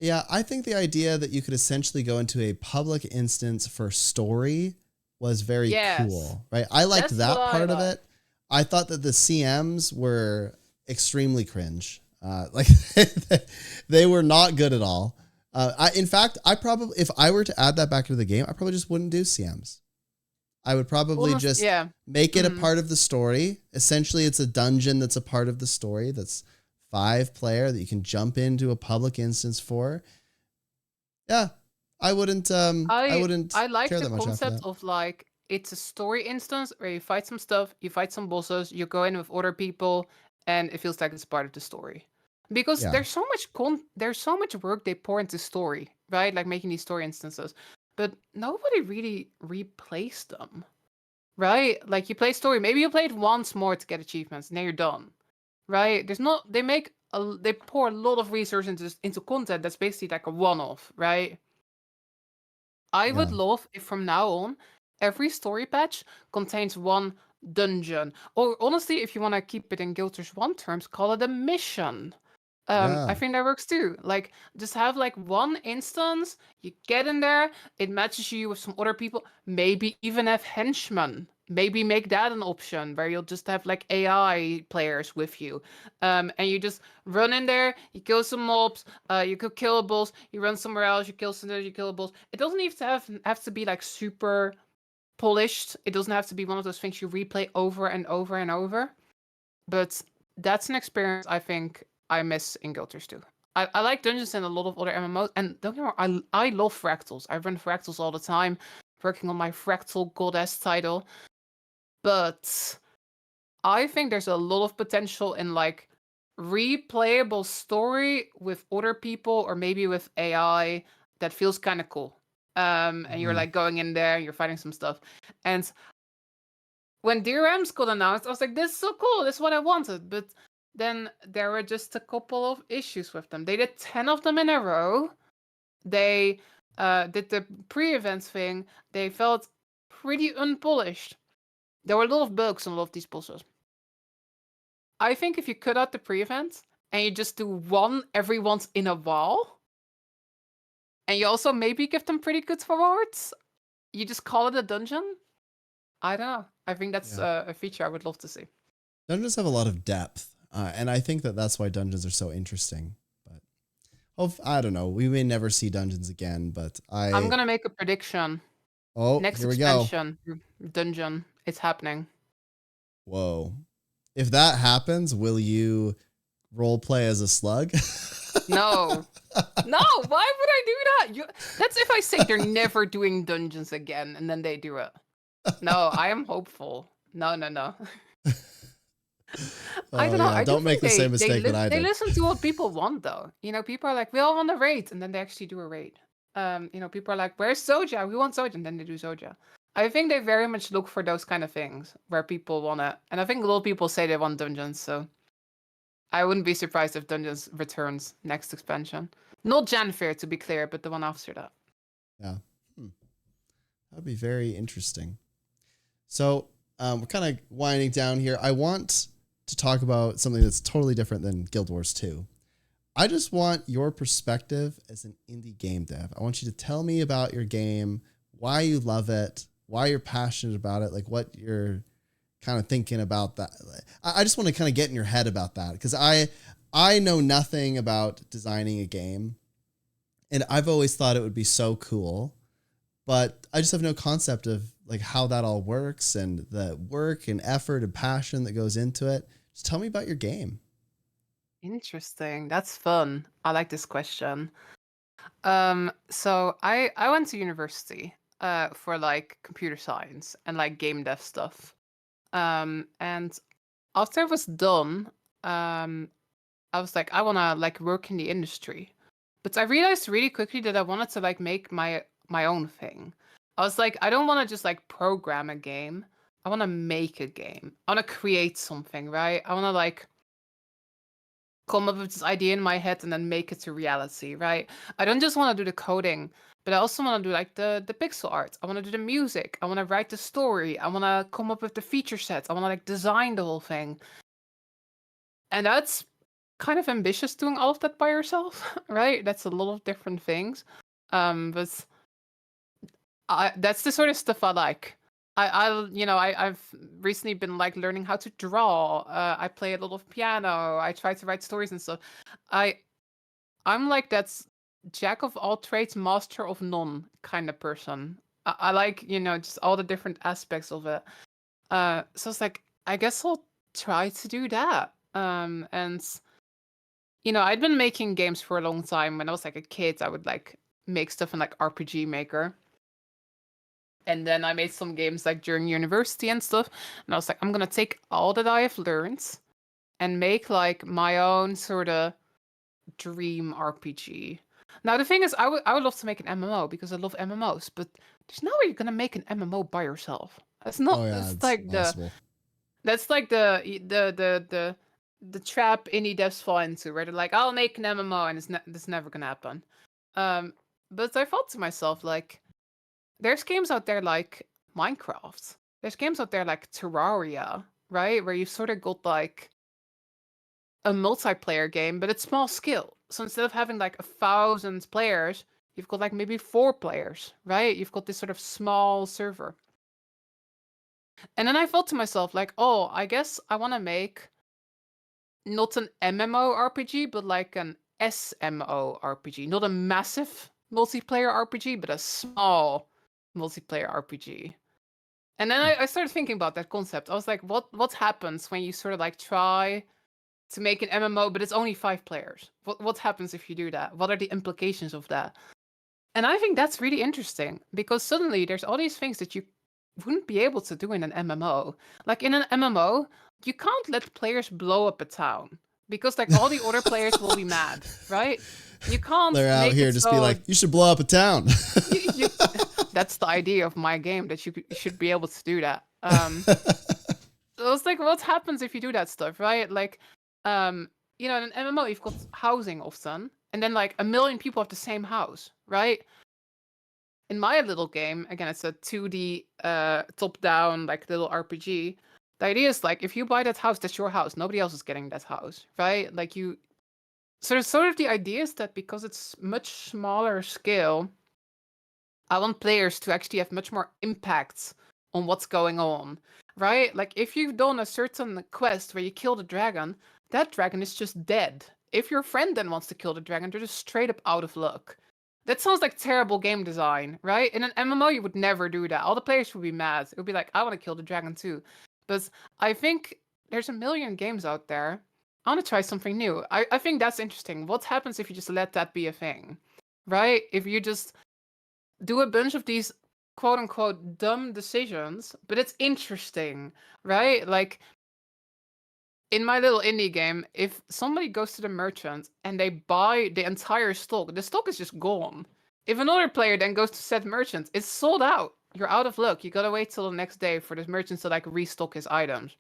Yeah, I think the idea that you could essentially go into a public instance for story was very Yes, cool, right? I liked that's what that I part of like. it. I thought that the CMs were extremely cringe. Like they were not good at all. In fact, I probably, if I were to add that back into the game, I probably just wouldn't do CMs. I would probably Almost, just yeah. make it a Mm. part of the story. Essentially, it's a dungeon that's a part of the story that's 5-player that you can jump into a public instance for. Yeah, I I wouldn't I like care the that much after concept that. of like it's a story instance where you fight some stuff, you fight some bosses, you go in with other people, and it feels like it's part of the story. Because Yeah, there's so much work they pour into story, right? Like making these story instances, but nobody really replaced them, right? Like you play story, maybe you play it once more to get achievements, and then you're done, right? There's not they pour a lot of research into content that's basically like a one-off, right? I yeah, would love if from now on every story patch contains one dungeon. Or honestly, if you want to keep it in Guild Wars 1 terms, call it a mission. I yeah. think that works too. Like, just have like one instance, you get in there, it matches you with some other people, maybe even have henchmen. Maybe make that an option where you'll just have like AI players with you. And you just run in there, you kill some mobs, you could kill bulls, you run somewhere else, you kill some, you kill bulls. It doesn't even have to be like super polished. It doesn't have to be one of those things you replay over and over and over. But that's an experience I think I miss in Guild Wars 2. I like dungeons and a lot of other MMOs, and don't get me wrong, I love fractals. I run fractals all the time, working on my fractal goddess title. But I think there's a lot of potential in like replayable story with other people or maybe with AI that feels kind of cool. And you're Mhm. like going in there, you're fighting some stuff, and when DRMs got announced, I was like, this is so cool. This is what I wanted. But then there were just a couple of issues with them. They did 10 of them in a row. They did the pre-event thing. They felt pretty unpolished. There were a lot of bugs on a lot of these bosses. I think if you cut out the pre-event and you just do one every once in a while, and you also maybe give them pretty good rewards, you just call it a dungeon. I don't know. I think that's Yeah. a feature I would love to see. Dungeons have a lot of depth, and I think that that's why dungeons are so interesting. But I don't know. We may never see dungeons again, but I'm gonna make a prediction. Next here we go. expansion, dungeon, it's happening. Whoa. If that happens, will you role play as a slug? No, no, why would I do that? That's if I say they're never doing dungeons again, and then they do it. No, I am hopeful. No, no, no. I Oh don't know. yeah, I do don't make think the same mistake that I they did. listen to what people want, though. You know, people are like, we all want a raid, and then they actually do a raid. You know, people are like, where's Soja? We want Soja, and then they do Soja. I think they very much look for those kind of things where people want it, and I think a lot of people say they want dungeons, so I wouldn't be surprised if Dungeons returns next expansion. Not Janthir, to be clear, but the one after that. Yeah. Hmm. That'd be very interesting. So we're kind of winding down here. I want to talk about something that's totally different than Guild Wars 2. I just want your perspective as an indie game dev. I want you to tell me about your game, why you love it, why you're passionate about it, like what you're kind of thinking about that. I just want to kind of get in your head about that because I know nothing about designing a game, and I've always thought it would be so cool, but I just have no concept of like how that all works and the work and effort and passion that goes into it. Just tell me about your game. Interesting. That's fun. I like this question. So I went to university for like computer science and like game dev stuff. And after I was done, um, I was like, I wanna like work in the industry. But I realized really quickly that I wanted to like make my own thing. I was like, I don't want to just like program a game. I want to make a game. I want to create something, right? I want to like come up with this idea in my head and then make it to reality, right? I don't just want to do the coding, but I also want to do like the pixel art. I want to do the music. I want to write the story. I want to come up with the feature sets. I want to like design the whole thing. And that's kind of ambitious doing all of that by yourself, right? That's a lot of different things. But that's the sort of stuff I like. I've recently been like learning how to draw. I play a lot of piano. I try to write stories and stuff. I'm like that's jack of all trades, master of none kind of person. I like, just all the different aspects of it. So it's like, I guess I'll try to do that. And I'd been making games for a long time. When I was like a kid, I would like make stuff in like RPG Maker. And then I made some games like during university and stuff. And I was like, I'm gonna take all that I have learned and make like my own sort of dream RPG. Now the thing is, I would love to make an MMO because I love MMOs, but there's no way you're gonna make an MMO by yourself. That's not. Oh yeah, it's possible. That's like the trap indie devs fall into, where they're like, I'll make an MMO, and it's never gonna happen. But I thought to myself, like, there's games out there like Minecraft. There's games out there like Terraria, right? Where you've sort of got like a multiplayer game, but it's small scale. So instead of having like 1,000 players, you've got like maybe 4 players, right? You've got this sort of small server. And then I thought to myself, like, oh, I guess I want to make not an MMO RPG, but like an SMO RPG. Not a massive multiplayer RPG, but a small multiplayer RPG. And then I started thinking about that concept. I was like, what happens when you sort of like try to make an MMO, but it's only 5 players? What happens if you do that? What are the implications of that? And I think that's really interesting, because suddenly there's all these things that you wouldn't be able to do in an MMO. Like in an MMO, you can't let players blow up a town, because like all the other players will be mad, right? You can't. They're out make here it just so be like, you should blow up a town. that's the idea of my game, that you should be able to do that. So it's like, what happens if you do that stuff, right? Like, in an MMO, you've got housing often, and then like 1 million people have the same house, right? In my little game, again, it's a 2D top-down like little RPG. The idea is like, if you buy that house, that's your house. Nobody else is getting that house, right? Like you. So there's sort of the idea is that because it's much smaller scale, I want players to actually have much more impact on what's going on, right? Like if you've done a certain quest where you kill the dragon, that dragon is just dead. If your friend then wants to kill the dragon, they're just straight up out of luck. That sounds like terrible game design, right? In an MMO, you would never do that. All the players would be mad. It would be like, I want to kill the dragon too. But I think there's 1 million games out there. I want to try something new. I think that's interesting. What happens if you just let that be a thing, right? If you just do a bunch of these quote unquote dumb decisions, but it's interesting, right? Like in my little indie game, if somebody goes to the merchant and they buy the entire stock, the stock is just gone. If another player then goes to said merchant, it's sold out. You're out of luck. You gotta wait till the next day for this merchant to like restock his items.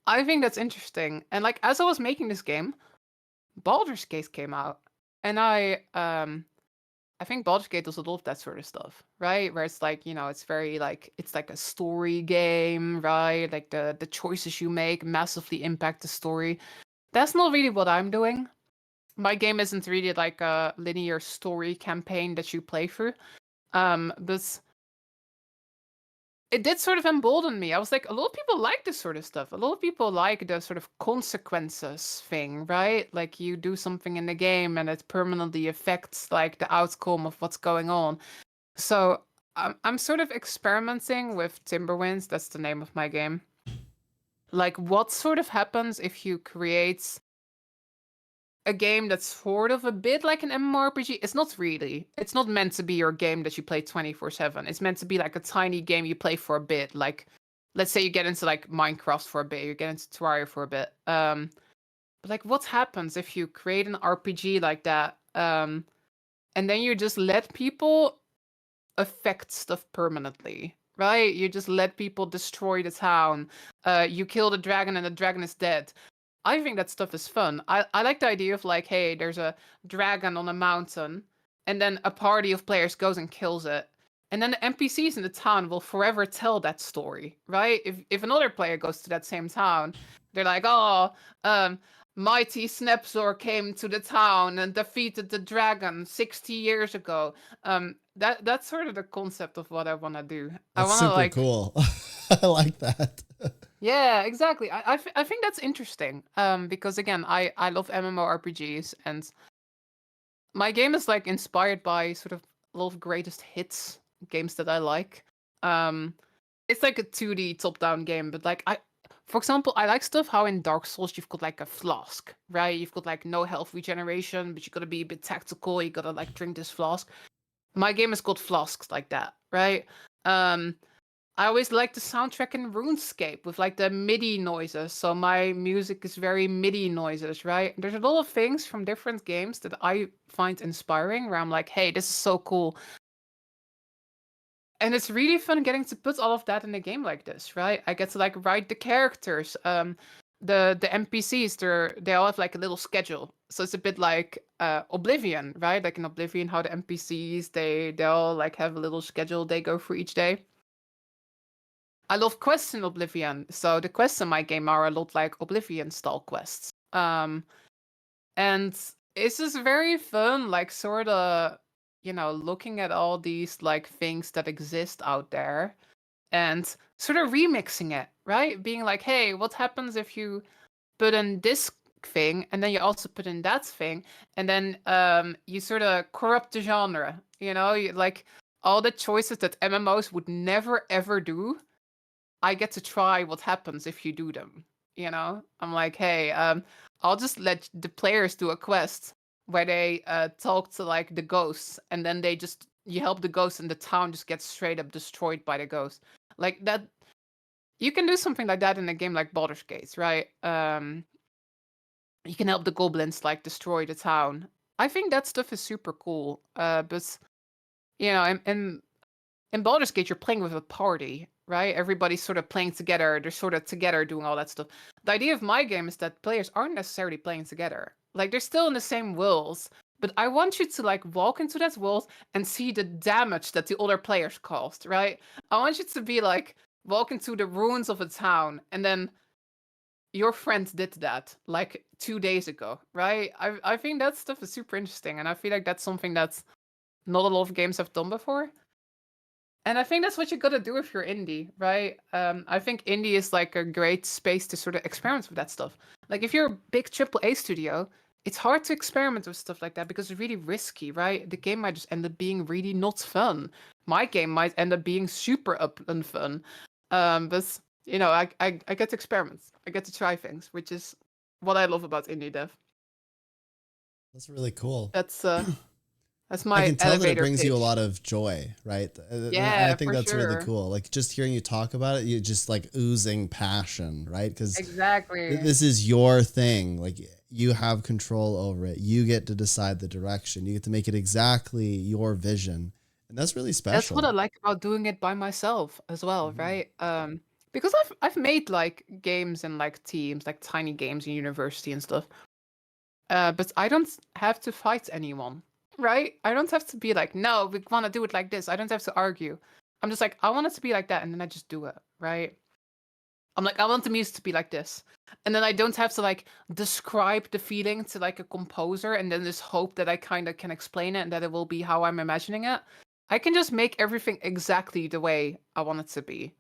I think that's interesting. And like as I was making this game, Baldur's Gate came out, and I think Baldur's Gate does a lot of that sort of stuff, right? Where it's like, it's very like, it's like a story game, right? Like the choices you make massively impact the story. That's not really what I'm doing. My game isn't really like a linear story campaign that you play through. But it did sort of embolden me. I was like, a lot of people like this sort of stuff. A lot of people like the sort of consequences thing, right? Like you do something in the game and it permanently affects like the outcome of what's going on. So I'm sort of experimenting with Timberwinds. That's the name of my game. Like what sort of happens if you create a game that's sort of a bit like an MMORPG. It's not really. It's not meant to be your game that you play 24/7. It's meant to be like a tiny game you play for a bit. Like, let's say you get into like Minecraft for a bit, you get into Terraria for a bit. But like, what happens if you create an RPG like that, and then you just let people affect stuff permanently, right? You just let people destroy the town. You kill the dragon and the dragon is dead. I think that stuff is fun. I like the idea of like, hey, there's a dragon on a mountain, and then a party of players goes and kills it. And then the NPCs in the town will forever tell that story, right? If another player goes to that same town, they're like, oh, mighty Snapzor came to the town and defeated the dragon 60 years ago. That's sort of the concept of what I want to do. I That's want to super cool. I like that. yeah, exactly. I think that's interesting. Because again, I love MMORPGs, and my game is like inspired by sort of a lot of greatest hits games that I like. Um, it's like a 2D top-down game, but like for example, I like stuff how in Dark Souls you've got like a flask, right? You've got like no health regeneration, but you gotta be a bit tactical. You gotta like drink this flask. My game is called Flasks like that, right? I always like the soundtrack in RuneScape with like the MIDI noises. So my music is very MIDI noises, right? There's a lot of things from different games that I find inspiring where I'm like, hey, this is so cool. And it's really fun getting to put all of that in a game like this, right? I get to like write the characters. The NPCs, they all have like a little schedule. So it's a bit like Oblivion, right? Like in Oblivion, how the NPCs they all like have a little schedule they go through each day. I love quests in Oblivion, so the quests in my game are a lot like Oblivion style quests. And it's just very fun, like sort of, looking at all these like things that exist out there and sort of remixing it, right? Being like, hey, what happens if you put in this thing and then you also put in that thing, and then you sort of corrupt the genre, like all the choices that MMOs would never ever do. I get to try what happens if you do them. I'm like, hey, I'll just let the players do a quest where they talk to like the ghosts, and then you help the ghosts, and the town just gets straight up destroyed by the ghost. Like that, you can do something like that in a game like Baldur's Gate, right? You can help the goblins like destroy the town. I think that stuff is super cool. But in Baldur's Gate, you're playing with a party, right? Everybody's sort of playing together. They're sort of together doing all that stuff. The idea of my game is that players aren't necessarily playing together. Like, they're still in the same worlds, but I want you to, like, walk into that world and see the damage that the other players caused, right? I want you to be, like, walk into the ruins of a town, and then your friend did that, like, 2 days ago, right? I think that stuff is super interesting, and I feel like that's something that's not a lot of games have done before. And I think that's what you gotta do if you're indie, right? I think indie is like a great space to sort of experiment with that stuff. Like if you're a big AAA studio, it's hard to experiment with stuff like that because it's really risky, right? The game might just end up being really not fun. My game might end up being super up and fun. But I get to experiment. I get to try things, which is what I love about indie dev. That's really cool. That's I my can tell that it elevator brings you a pitch. lot of joy, right? And I Yeah, think for that's really sure. cool. Like just hearing you talk about it, you just like oozing passion, right? Because Exactly. this is your thing. Like you have control over it. You get to decide the direction. You get to make it exactly your vision. And that's really That's what I special. like about doing it by myself as well, Mhm. right? Because I've made like games and like teams, like tiny games in university and stuff. But I don't have to fight anyone, right? I don't have to be like, no, we want to do it like this. I don't have to argue. I'm just like, I want it to be like that, and then I just do it, right? I'm like, I want the music to be like this. And then I don't have to like describe the feeling to like a composer and then just hope that I kind of can explain it and that it will be how I'm imagining it. I can just make everything exactly the way I want it to be,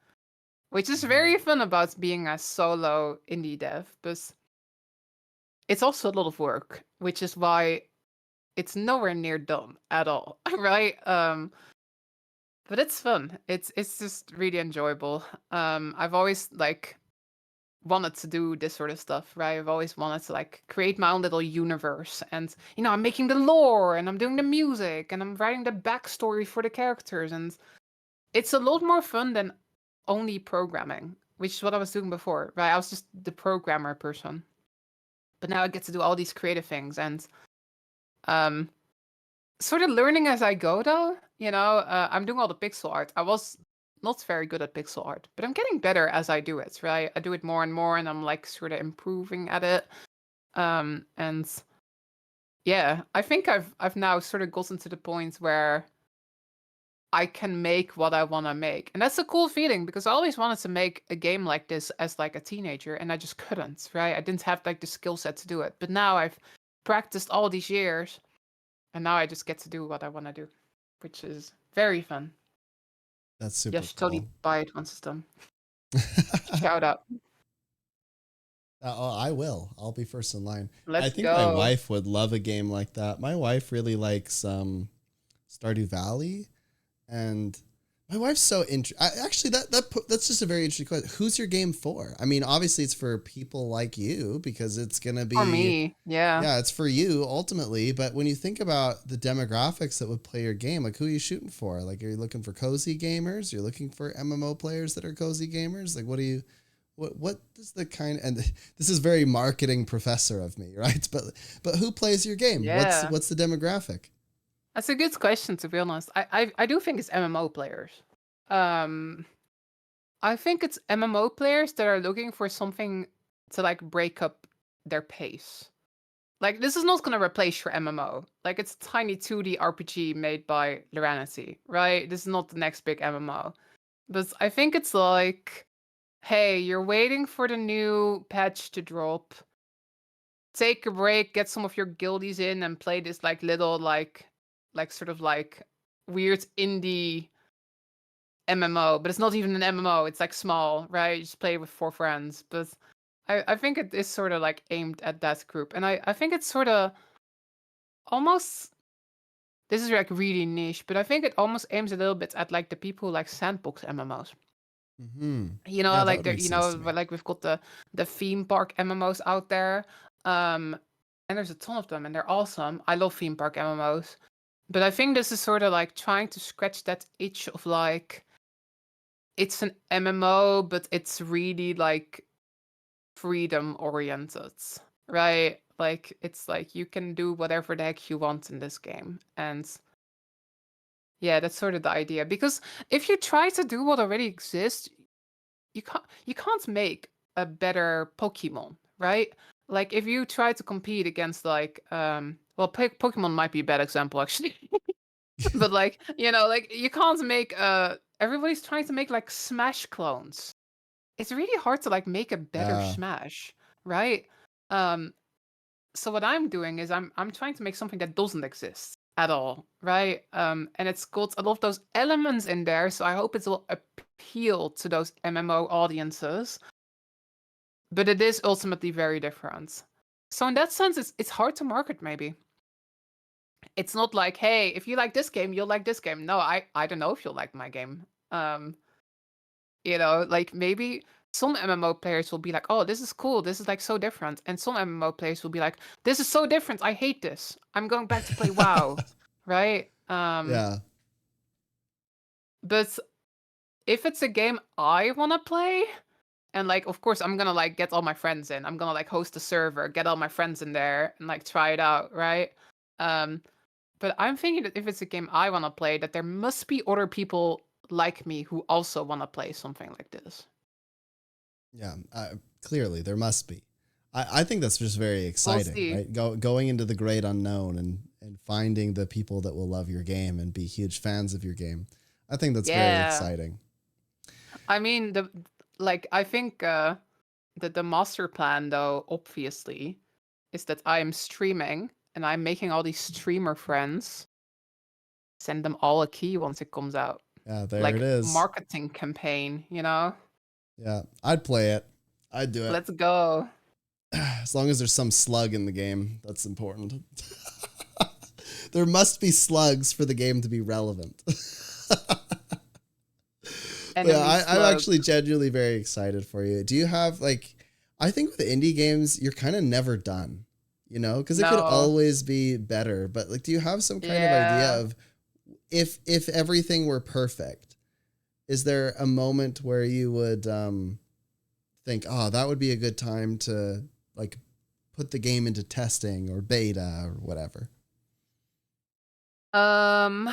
which is Mhm. very fun about being a solo indie dev, but it's also a lot of work, which is why it's nowhere near done at all, right? But it's fun. It's just really enjoyable. I've always like wanted to do this sort of stuff, right? I've always wanted to like create my own little universe, and I'm making the lore, and I'm doing the music, and I'm writing the backstory for the characters, and it's a lot more fun than only programming, which is what I was doing before, right? I was just the programmer person, but now I get to do all these creative things, and um, sort of learning as I go, though. I'm doing all the pixel art. I was not very good at pixel art, but I'm getting better as I do it, right? I do it more and more, and I'm like sort of improving at it. And yeah, I think I've now sort of gotten to the point where I can make what I want to make. And that's a cool feeling because I always wanted to make a game like this as like a teenager and I just couldn't, right? I didn't have like the skill set to do it. But now I've practiced all these years and now I just get to do what I want to do, which is very fun. That's super Yes, totally cool. buy it once it's done. Shout out. Oh, I will. I'll be first in line. I Let's think my go. wife would love a game like that. My wife really likes Stardew Valley, and my wife's so actually that's just a very interesting question. Who's your game for? I mean, obviously it's for people like you because it's gonna For be me, yeah. yeah, it's for you ultimately. But when you think about the demographics that would play your game, like who are you shooting for? Like, are you looking for cozy gamers? You're looking for MMO players that are cozy gamers? Like, what is the kind? And this is very marketing professor of me, right? But who plays your game? Yeah. What's the demographic? That's a good question, to be honest. I do think it's MMO players. I think it's MMO players that are looking for something to like break up their pace. Like this is not gonna replace your MMO. Like it's a tiny 2D RPG made by Loranity, right? This is not the next big MMO. But I think it's like, hey, you're waiting for the new patch to drop. Take a break, get some of your guildies in, and play this like little like sort of like weird indie MMO, but it's not even an MMO. It's like small, right? You just play with 4 friends. But I think it is sort of like aimed at that group, and I think it's sort of almost. This is like really niche, but I think it almost aims a little bit at like the people who like sandbox MMOs. Mm-hmm. You know, Yeah, that like would the make sense to me. like we've got the theme park MMOs out there, and there's a ton of them, and they're awesome. I love theme park MMOs, but I think this is sort of like trying to scratch that itch of like it's an MMO, but it's really like freedom oriented, right? Like it's like you can do whatever the heck you want in this game, and yeah, that's sort of the idea. Because if you try to do what already exists, you can't make a better Pokemon, right? Like if you try to compete against like well, Pokemon might be a bad example actually, but like like you can't make everybody's trying to make like Smash clones. It's really hard to like make a better Yeah. Smash, right? Um, so what I'm doing is I'm trying to make something that doesn't exist at all, right? And it's got a lot of those elements in there, so I hope it will appeal to those MMO audiences. But it is ultimately very different. So in that sense, it's hard to market maybe. It's not like, hey, if you like this game, you'll like this game. No, I don't know if you'll like my game. Like maybe some MMO players will be like, oh, this is cool. This is like so different. And some MMO players will be like, this is so different. I hate this. I'm going back to play WoW. Right? Yeah. But if it's a game I want to play, and like, of course, I'm gonna like get all my friends in. I'm gonna like host a server, get all my friends in there, and like try it out, right? Um, but I'm thinking that if it's a game I want to play, that there must be other people like me who also want to play something like this. Yeah, clearly there must be. I think that's just very We'll exciting, see. right? Going into the great unknown and finding the people that will love your game and be huge fans of your game. I think that's very Yeah. exciting. I mean, I think that the master plan, though, obviously, is that I am streaming and I'm making all these streamer friends. Send them all a key once it comes out. Yeah, there it Like is. marketing campaign, you know? Yeah, I'd play it. I'd do it. Let's go. As long as there's some slug in the game, that's important. There must be slugs for the game to be relevant. Yeah, Enemy I'm slug. actually genuinely very excited for you. Do you have like, I think with indie games, you're kind of never done, because it could No. always be better. But like, do you have some kind of idea Yeah. of if everything were perfect, is there a moment where you would think, oh, that would be a good time to like put the game into testing or beta or whatever? Um,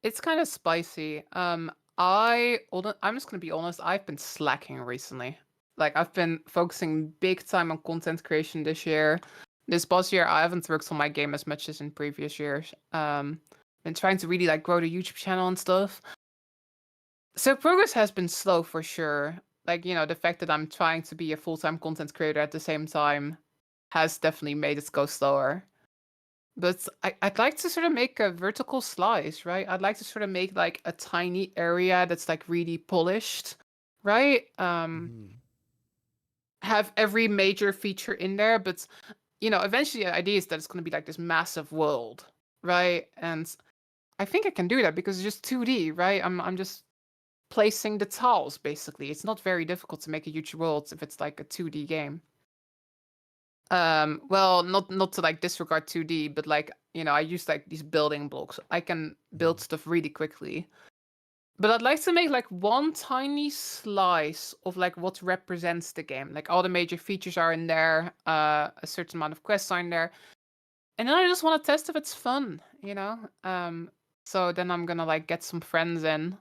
it's kind of spicy. I'm just gonna be honest. I've been slacking recently. Like I've been focusing big time on content creation this year. This past year, I haven't worked on my game as much as in previous years. and trying to really like grow the YouTube channel and stuff. So progress has been slow for sure. Like, the fact that I'm trying to be a full-time content creator at the same time has definitely made it go slower. But I'd like to sort of make a vertical slice, right? I'd like to sort of make like a tiny area that's like really polished, right? Have every major feature in there, but eventually the idea is that it's going to be like this massive world, right? And I think I can do that because it's just 2D, right? I'm just placing the tiles basically. It's not very difficult to make a huge world if it's like a 2D game. Well, not to like disregard 2D, but like, I use like these building blocks. I can build stuff really quickly. But I'd like to make like one tiny slice of like what represents the game. Like all the major features are in there, a certain amount of quests are in there. And then I just want to test if it's fun, So then I'm gonna like get some friends in,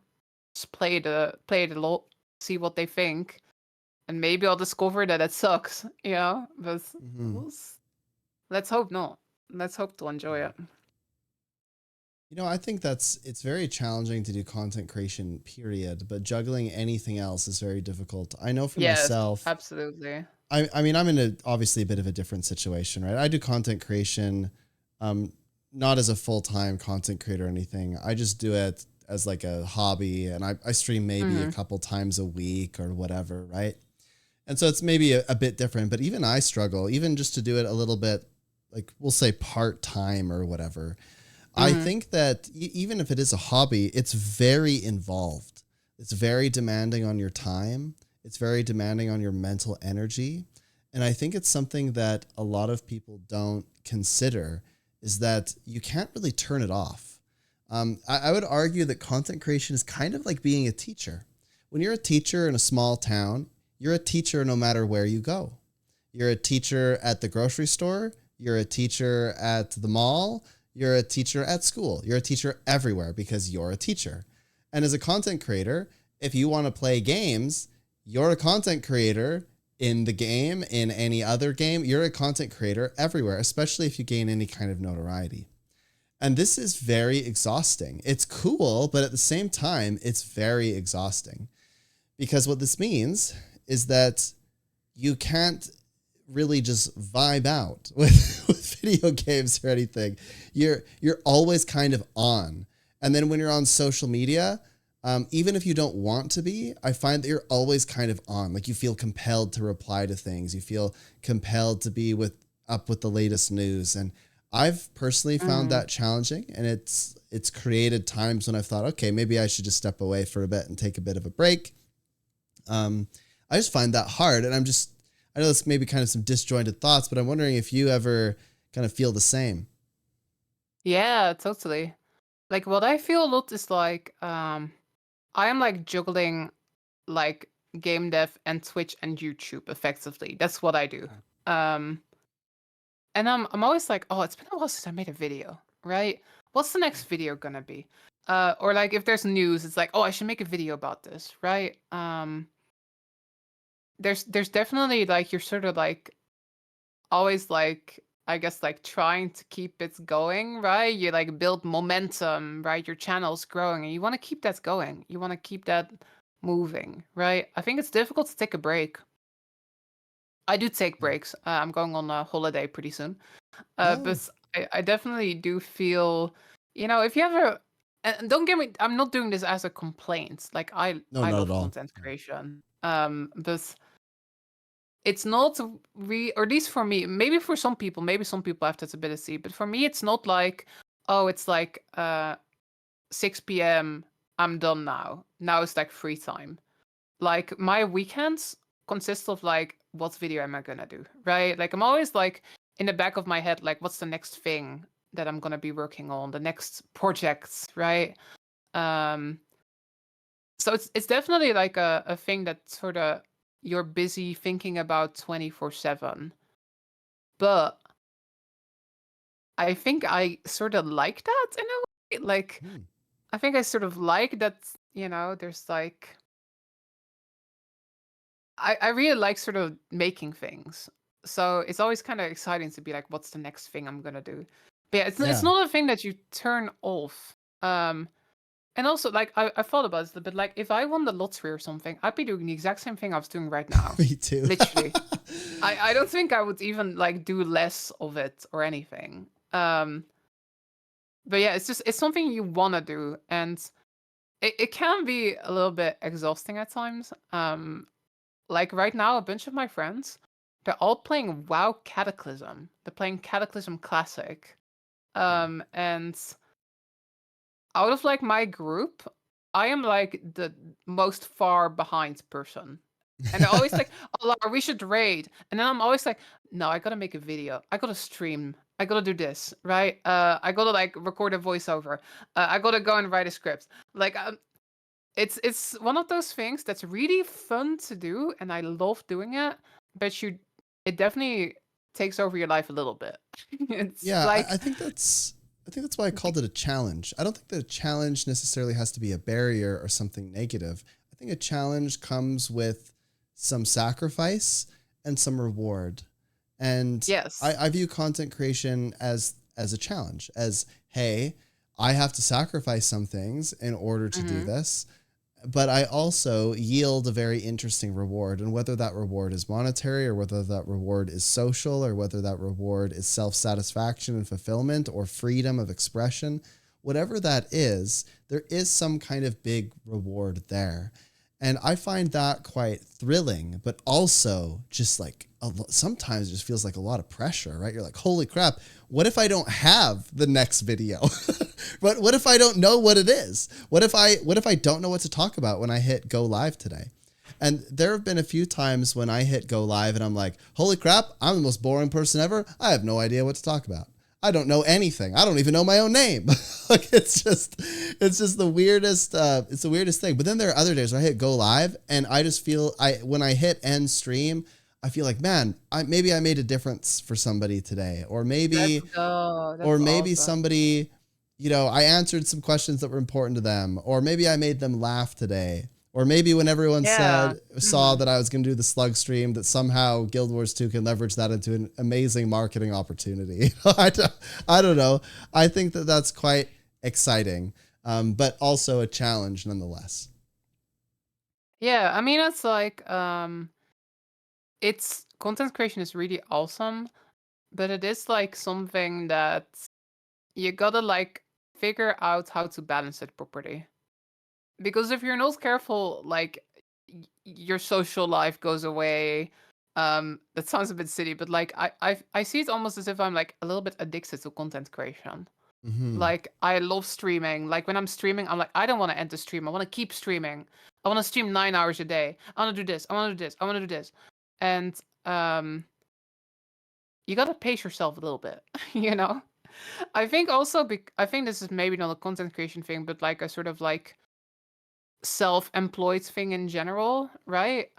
just play it a lot, see what they think. And maybe I'll discover that it sucks, but let's hope not. Let's hope to enjoy it. I think it's very challenging to do content creation, period, but juggling anything else is very difficult. I know for myself. Absolutely. I mean, I'm in obviously a bit of a different situation, right? I do content creation, not as a full-time content creator or anything. I just do it as like a hobby, and I stream maybe a couple times a week or whatever, right? And so it's maybe a bit different, but even I struggle, even just to do it a little bit, like we'll say part-time or whatever. I think that even if it is a hobby, it's very involved. It's very demanding on your time. It's very demanding on your mental energy. And I think it's something that a lot of people don't consider, is that you can't really turn it off. I would argue that content creation is kind of like being a teacher. When you're a teacher in a small town, you're a teacher no matter where you go. You're a teacher at the grocery store. You're a teacher at the mall. You're a teacher at school. You're a teacher everywhere because you're a teacher. And as a content creator, if you want to play games, you're a content creator in the game, in any other game. You're a content creator everywhere, especially if you gain any kind of notoriety. And this is very exhausting. It's cool, but at the same time, it's very exhausting. Because what this means is that you can't really just vibe out with video games or anything. You're always kind of on. And then when you're on social media, even if you don't want to be, I find that you're always kind of on. Like you feel compelled to reply to things. You feel compelled to be up with the latest news. And I've personally found that challenging, and it's created times when I've thought, okay, maybe I should just step away for a bit and take a bit of a break. I just find that hard, and I know it's maybe kind of some disjointed thoughts, but I'm wondering if you ever kind of feel the same. Yeah, totally. Like what I feel a lot is like I am like juggling like game dev and Twitch and YouTube effectively. That's what I do. And I'm always like, oh, it's been a while since I made a video, right? What's the next video gonna be? Or like if there's news, it's like, oh, I should make a video about this, right? There's definitely like you're sort of like always like I guess like trying to keep it going, right? You like build momentum, right? Your channel's growing and you want to keep that going. You want to keep that moving, right? I think it's difficult to take a break. I do take breaks. I'm going on a holiday pretty soon. But I definitely do feel, if you ever, and don't get me, I'm not doing this as a complaint. Like I love content creation. But it's not or at least for me, maybe for some people, maybe some people have that ability, but for me, it's not like, oh, it's like 6 p.m. I'm done now. Now it's like free time. Like my weekends consist of like, what video am I gonna do, right? Like I'm always like in the back of my head, like what's the next thing that I'm gonna be working on, the next projects, right? So it's definitely like a thing that sort of you're busy thinking about 24/7. But I think I sort of like that in a way. Like I think I sort of like that, there's like I really like sort of making things. So it's always kind of exciting to be like, what's the next thing I'm gonna do? But yeah, it's not a thing that you turn off. And also, like, I thought about this a bit. Like, if I won the lottery or something, I'd be doing the exact same thing I was doing right now. Me too. Literally. I don't think I would even, like, do less of it or anything. But yeah, it's something you want to do. And it can be a little bit exhausting at times. Like, right now, a bunch of my friends, they're all playing WoW Cataclysm. They're playing Cataclysm Classic. And out of like my group, I am like the most far behind person. And they're always like, "Oh, Lara, we should raid." And then I'm always like, "No, I gotta make a video. I gotta stream. I gotta do this, right? I gotta like record a voiceover. I gotta go and write a script." Like, it's one of those things that's really fun to do, and I love doing it. But it definitely takes over your life a little bit. It's Yeah, like, I think that's why I called it a challenge. I don't think that a challenge necessarily has to be a barrier or something negative. I think a challenge comes with some sacrifice and some reward. And yes. I view content creation as a challenge, as, hey, I have to sacrifice some things in order to do this. But I also yield a very interesting reward. And whether that reward is monetary or whether that reward is social or whether that reward is self-satisfaction and fulfillment or freedom of expression, whatever that is, there is some kind of big reward there. And I find that quite thrilling, but also just like sometimes it just feels like a lot of pressure, right? You're like, holy crap, what if I don't have the next video? What if I don't know what it is? What if I don't know what to talk about when I hit go live today? And there have been a few times when I hit go live and I'm like, holy crap, I'm the most boring person ever. I have no idea what to talk about. I don't know anything. I don't even know my own name. Like it's just the weirdest, it's the weirdest thing. But then there are other days where I hit go live and I just feel when I hit end stream, I feel like, man, maybe I made a difference for somebody today, or maybe, That's maybe awesome. somebody, I answered some questions that were important to them, or maybe I made them laugh today. Or maybe when everyone saw that I was going to do the slug stream, that somehow Guild Wars 2 can leverage that into an amazing marketing opportunity. I don't know. I think that that's quite exciting, but also a challenge nonetheless. Yeah, I mean, it's like, it's content creation is really awesome, but it is like something that you gotta like figure out how to balance it properly. Because if you're not careful, like your social life goes away. That sounds a bit silly, but like I see it almost as if I'm like a little bit addicted to content creation. Mm-hmm. Like I love streaming. Like when I'm streaming, I'm like, I don't want to end the stream. I want to keep streaming. I want to stream 9 hours a day. I want to do this. I want to do this. I want to do this. And you gotta pace yourself a little bit, you know. I think also I think this is maybe not a content creation thing, but like a sort of like self-employed thing in general, right?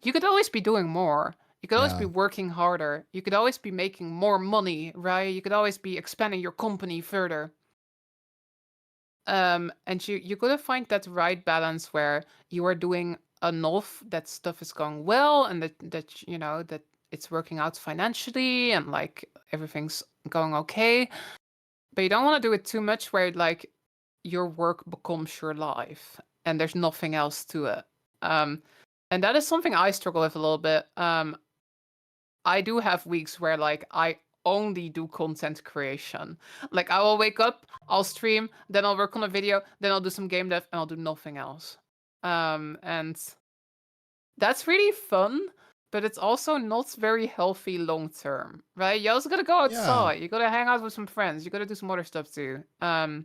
You could always be doing more. You could always be working harder. You could always be making more money, right? You could always be expanding your company further. And you gotta find that right balance where you are doing enough that stuff is going well and that it's working out financially and like everything's going okay. But you don't want to do it too much where like your work becomes your life and there's nothing else to it. And that is something I struggle with a little bit. I do have weeks where like I only do content creation. Like I will wake up, I'll stream, then I'll work on a video, then I'll do some game dev, and I'll do nothing else. And that's really fun, but it's also not very healthy long term, right? You also gotta go outside. You gotta hang out with some friends. You gotta do some other stuff too. And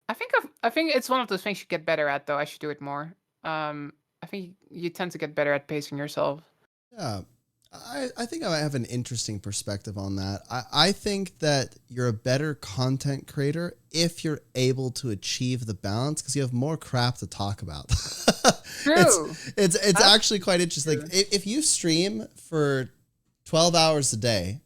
I think it's one of those things you get better at, though. I should do it more. I think you tend to get better at pacing yourself. Yeah. I think I have an interesting perspective on that. I think that you're a better content creator if you're able to achieve the balance because you have more crap to talk about. True. It's actually quite interesting. Like, if you stream for 12 hours a day,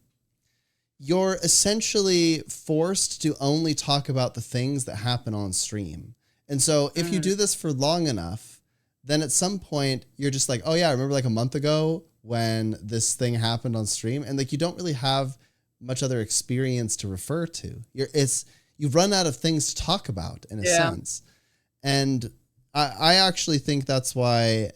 you're essentially forced to only talk about the things that happen on stream. And so if you do this for long enough, then at some point you're just like, oh yeah, I remember like a month ago when this thing happened on stream, and like you don't really have much other experience to refer to. you run out of things to talk about in a sense. And I actually think that's why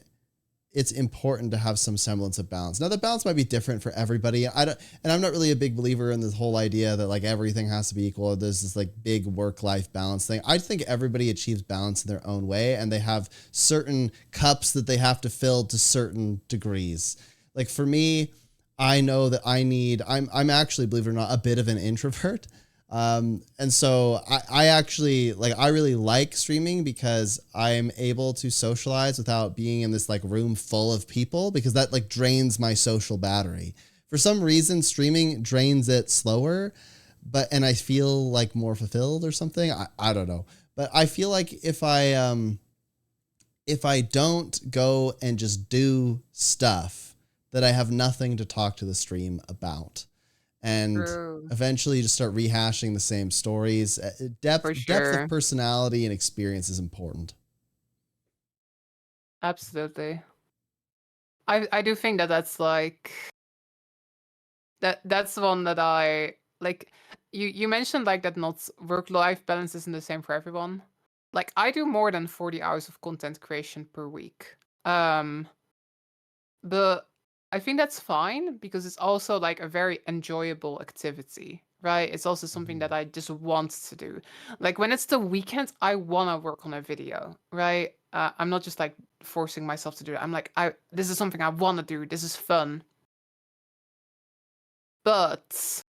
it's important to have some semblance of balance. Now the balance might be different for everybody. And I'm not really a big believer in this whole idea that like everything has to be equal. There's this like big work-life balance thing. I think everybody achieves balance in their own way, and they have certain cups that they have to fill to certain degrees. Like for me, I know that I'm actually, believe it or not, a bit of an introvert. And so I actually I really like streaming because I'm able to socialize without being in this like room full of people, because that like drains my social battery. For some reason, streaming drains it slower, and I feel like more fulfilled or something. I don't know, but I feel like if I don't go and just do stuff, that I have nothing to talk to the stream about. And eventually you just start rehashing the same stories. Depth of personality and experience is important. Absolutely. I do think that's like that's the one that I like. You mentioned like that not work-life balance isn't the same for everyone. Like I do more than 40 hours of content creation per week. But I think that's fine because it's also like a very enjoyable activity, right? It's also something that I just want to do. Like when it's the weekend, I want to work on a video, right? I'm not just like forcing myself to do it. I'm like, this is something I want to do. This is fun. But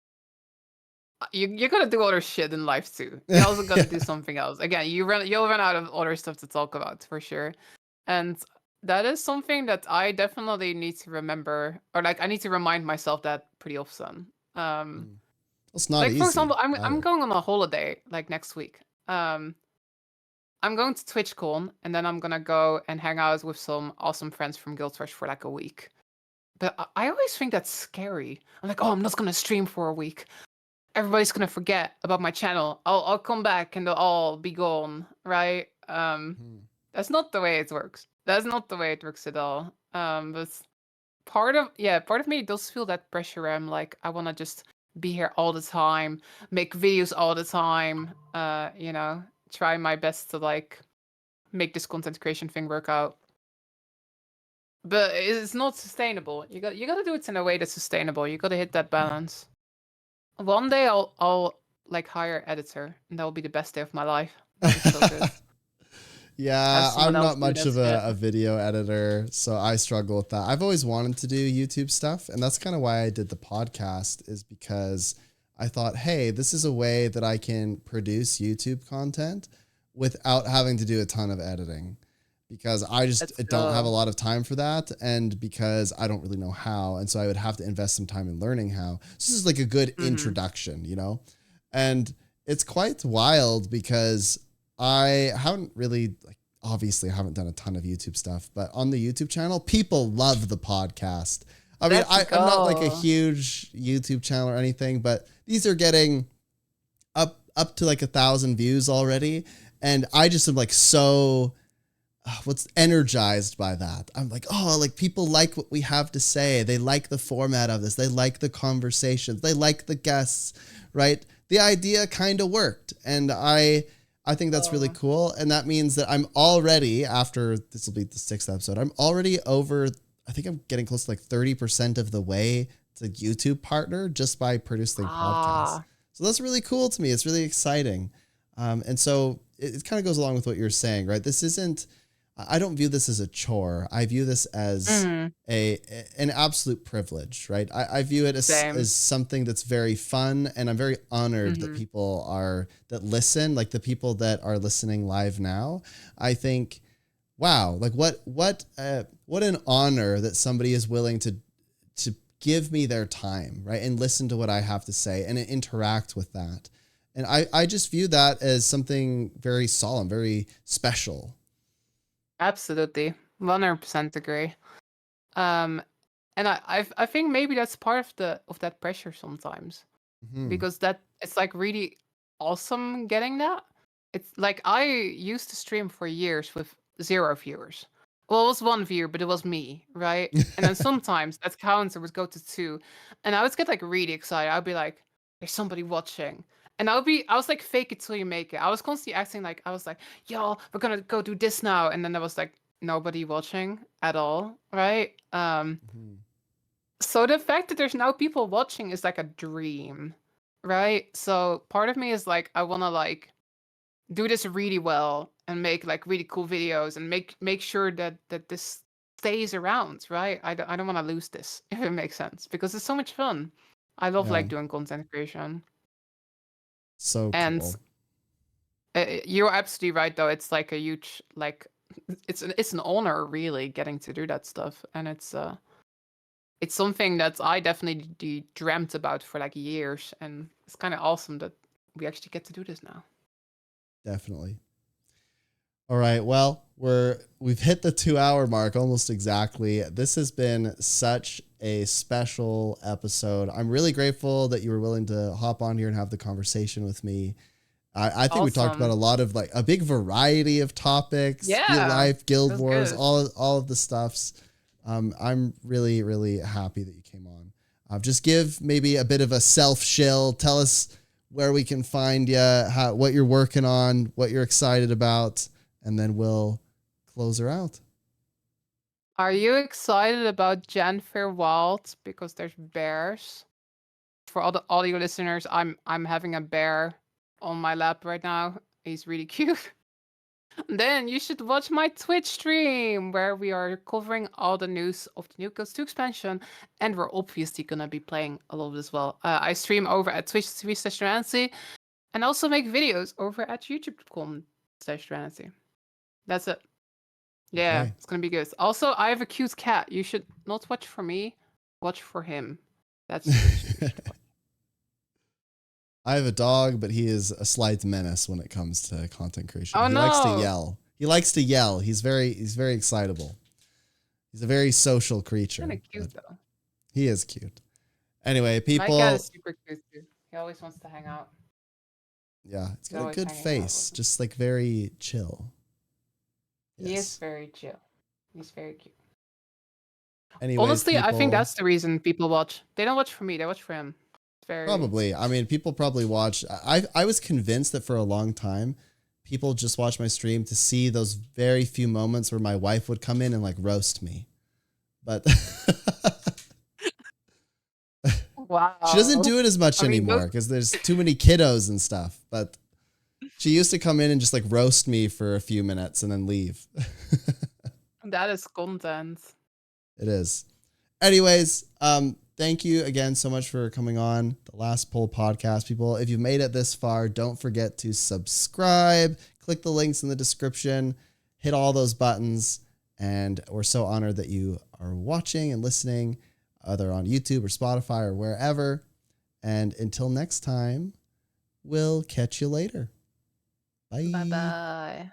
you gotta do other shit in life too. You also gotta do something else. Again, you'll run out of other stuff to talk about for sure. And that is something that I definitely need to remember, or like I need to remind myself that pretty often. It's not like easy. For example, I'm going on a holiday like next week. I'm going to TwitchCon, and then I'm gonna go and hang out with some awesome friends from Guild Rush for like a week. But I always think that's scary. I'm like, oh, I'm not gonna stream for a week. Everybody's gonna forget about my channel. I'll come back and they'll all be gone, right? That's not the way it works. That's not the way it works at all. But part of me does feel that pressure where I'm like, I wanna just be here all the time, make videos all the time, try my best to like make this content creation thing work out. But it's not sustainable. You gotta do it in a way that's sustainable. You gotta hit that balance. One day I'll like hire an editor, and that will be the best day of my life. That'll be so good. Yeah, I'm not much of a video editor, so I struggle with that. I've always wanted to do YouTube stuff, and that's kind of why I did the podcast, is because I thought, hey, this is a way that I can produce YouTube content without having to do a ton of editing, because I just don't have a lot of time for that, and because I don't really know how, and so I would have to invest some time in learning how. So this is like a good introduction, and it's quite wild because I haven't really, obviously I haven't done a ton of YouTube stuff, but on the YouTube channel, people love the podcast. I mean, I'm not like a huge YouTube channel or anything, but these are getting up to like 1,000 views already. And I just am like so energized by that. I'm like, oh, like people like what we have to say. They like the format of this. They like the conversations. They like the guests, right? The idea kind of worked. And I think that's really cool. And that means that I'm already, after this will be the 6th episode, I'm already over, I think I'm getting close to like 30% of the way to YouTube partner just by producing podcasts. So that's really cool to me. It's really exciting. And so it kind of goes along with what you're saying, right? This isn't, I don't view this as a chore. I view this as an absolute privilege, right? I view it as something that's very fun, and I'm very honored that people that listen, like the people that are listening live now. I think, wow, like what an honor that somebody is willing to give me their time, right? And listen to what I have to say and interact with that. And I just view that as something very solemn, very special. Absolutely. 100% agree. And I think maybe that's part of that pressure sometimes. Because it's like really awesome getting that. It's like I used to stream for years with 0 viewers. Well, it was 1 viewer, but it was me, right? And then sometimes that counter would go to 2. And I would get like really excited. I'd be like, there's somebody watching. And I was like, fake it till you make it. I was constantly acting like, I was like, yo, we're gonna go do this now. And then there was like nobody watching at all, right? Mhm. So the fact that there's now people watching is like a dream, right? So part of me is like, I wanna like do this really well and make like really cool videos and make sure that this stays around, right? I don't want to lose this, if it makes sense, because it's so much fun. I love Yeah. like doing content creation. So And cool. you're absolutely right, though. It's like a huge like it's an honor really getting to do that stuff, and it's something that I definitely dreamt about for like years, and it's kind of awesome that we actually get to do this now. Definitely. All right. Well, we've hit the 2 hour mark almost exactly. This has been such a special episode. I'm really grateful that you were willing to hop on here and have the conversation with me. I think we talked about a Awesome. lot of like a big variety of topics, real Yeah, life, it guild was wars, good. all of the stuffs. I'm really, really happy that you came on. Just give maybe a bit of a self shill. Tell us where we can find you, what you're working on, what you're excited about, and then we'll close her out. Are you excited about Janthir Wilds because there's bears? For all the audio listeners, I'm having a bear on my lap right now. He's really cute. Then you should watch my Twitch stream where we are covering all the news of the New Codes 2 expansion, and we're obviously gonna be playing a lot as well. I stream over at twitch.tv/Rancy and also make videos over at youtube.com/Rancy. That's it. Yeah, Okay. it's gonna be good. Also, I have a cute cat. You should not watch for me, watch for him. That's the person you should watch. I have a dog, but he is a slight menace when it comes to content creation. Oh He likes to no! yell. He likes to yell. He's very excitable. He's a very social Kind creature, of cute but though. he is cute. Anyway, My cat is people, super cute too. He always wants to hang out. yeah, it's He's got a always good hanging out face, with me. just like very chill. He is Yes. very chill. He's very cute. Anyways, Honestly, I think people, that's the reason people watch. They don't watch for me, they watch for him. It's very. probably, I mean, people probably watch. I was convinced that for a long time, people just watch my stream to see those very few moments where my wife would come in and like roast me. But she doesn't Wow. do it as much I mean, anymore because there's too many kiddos and stuff. But she used to come in and just like roast me for a few minutes and then leave. that is content. It is. Anyways, thank you again so much for coming on the Last Poll podcast, people. If you've made it this far, don't forget to subscribe, click the links in the description, hit all those buttons. And we're so honored that you are watching and listening, either on YouTube or Spotify or wherever. And until next time, we'll catch you later. Bye. Bye bye.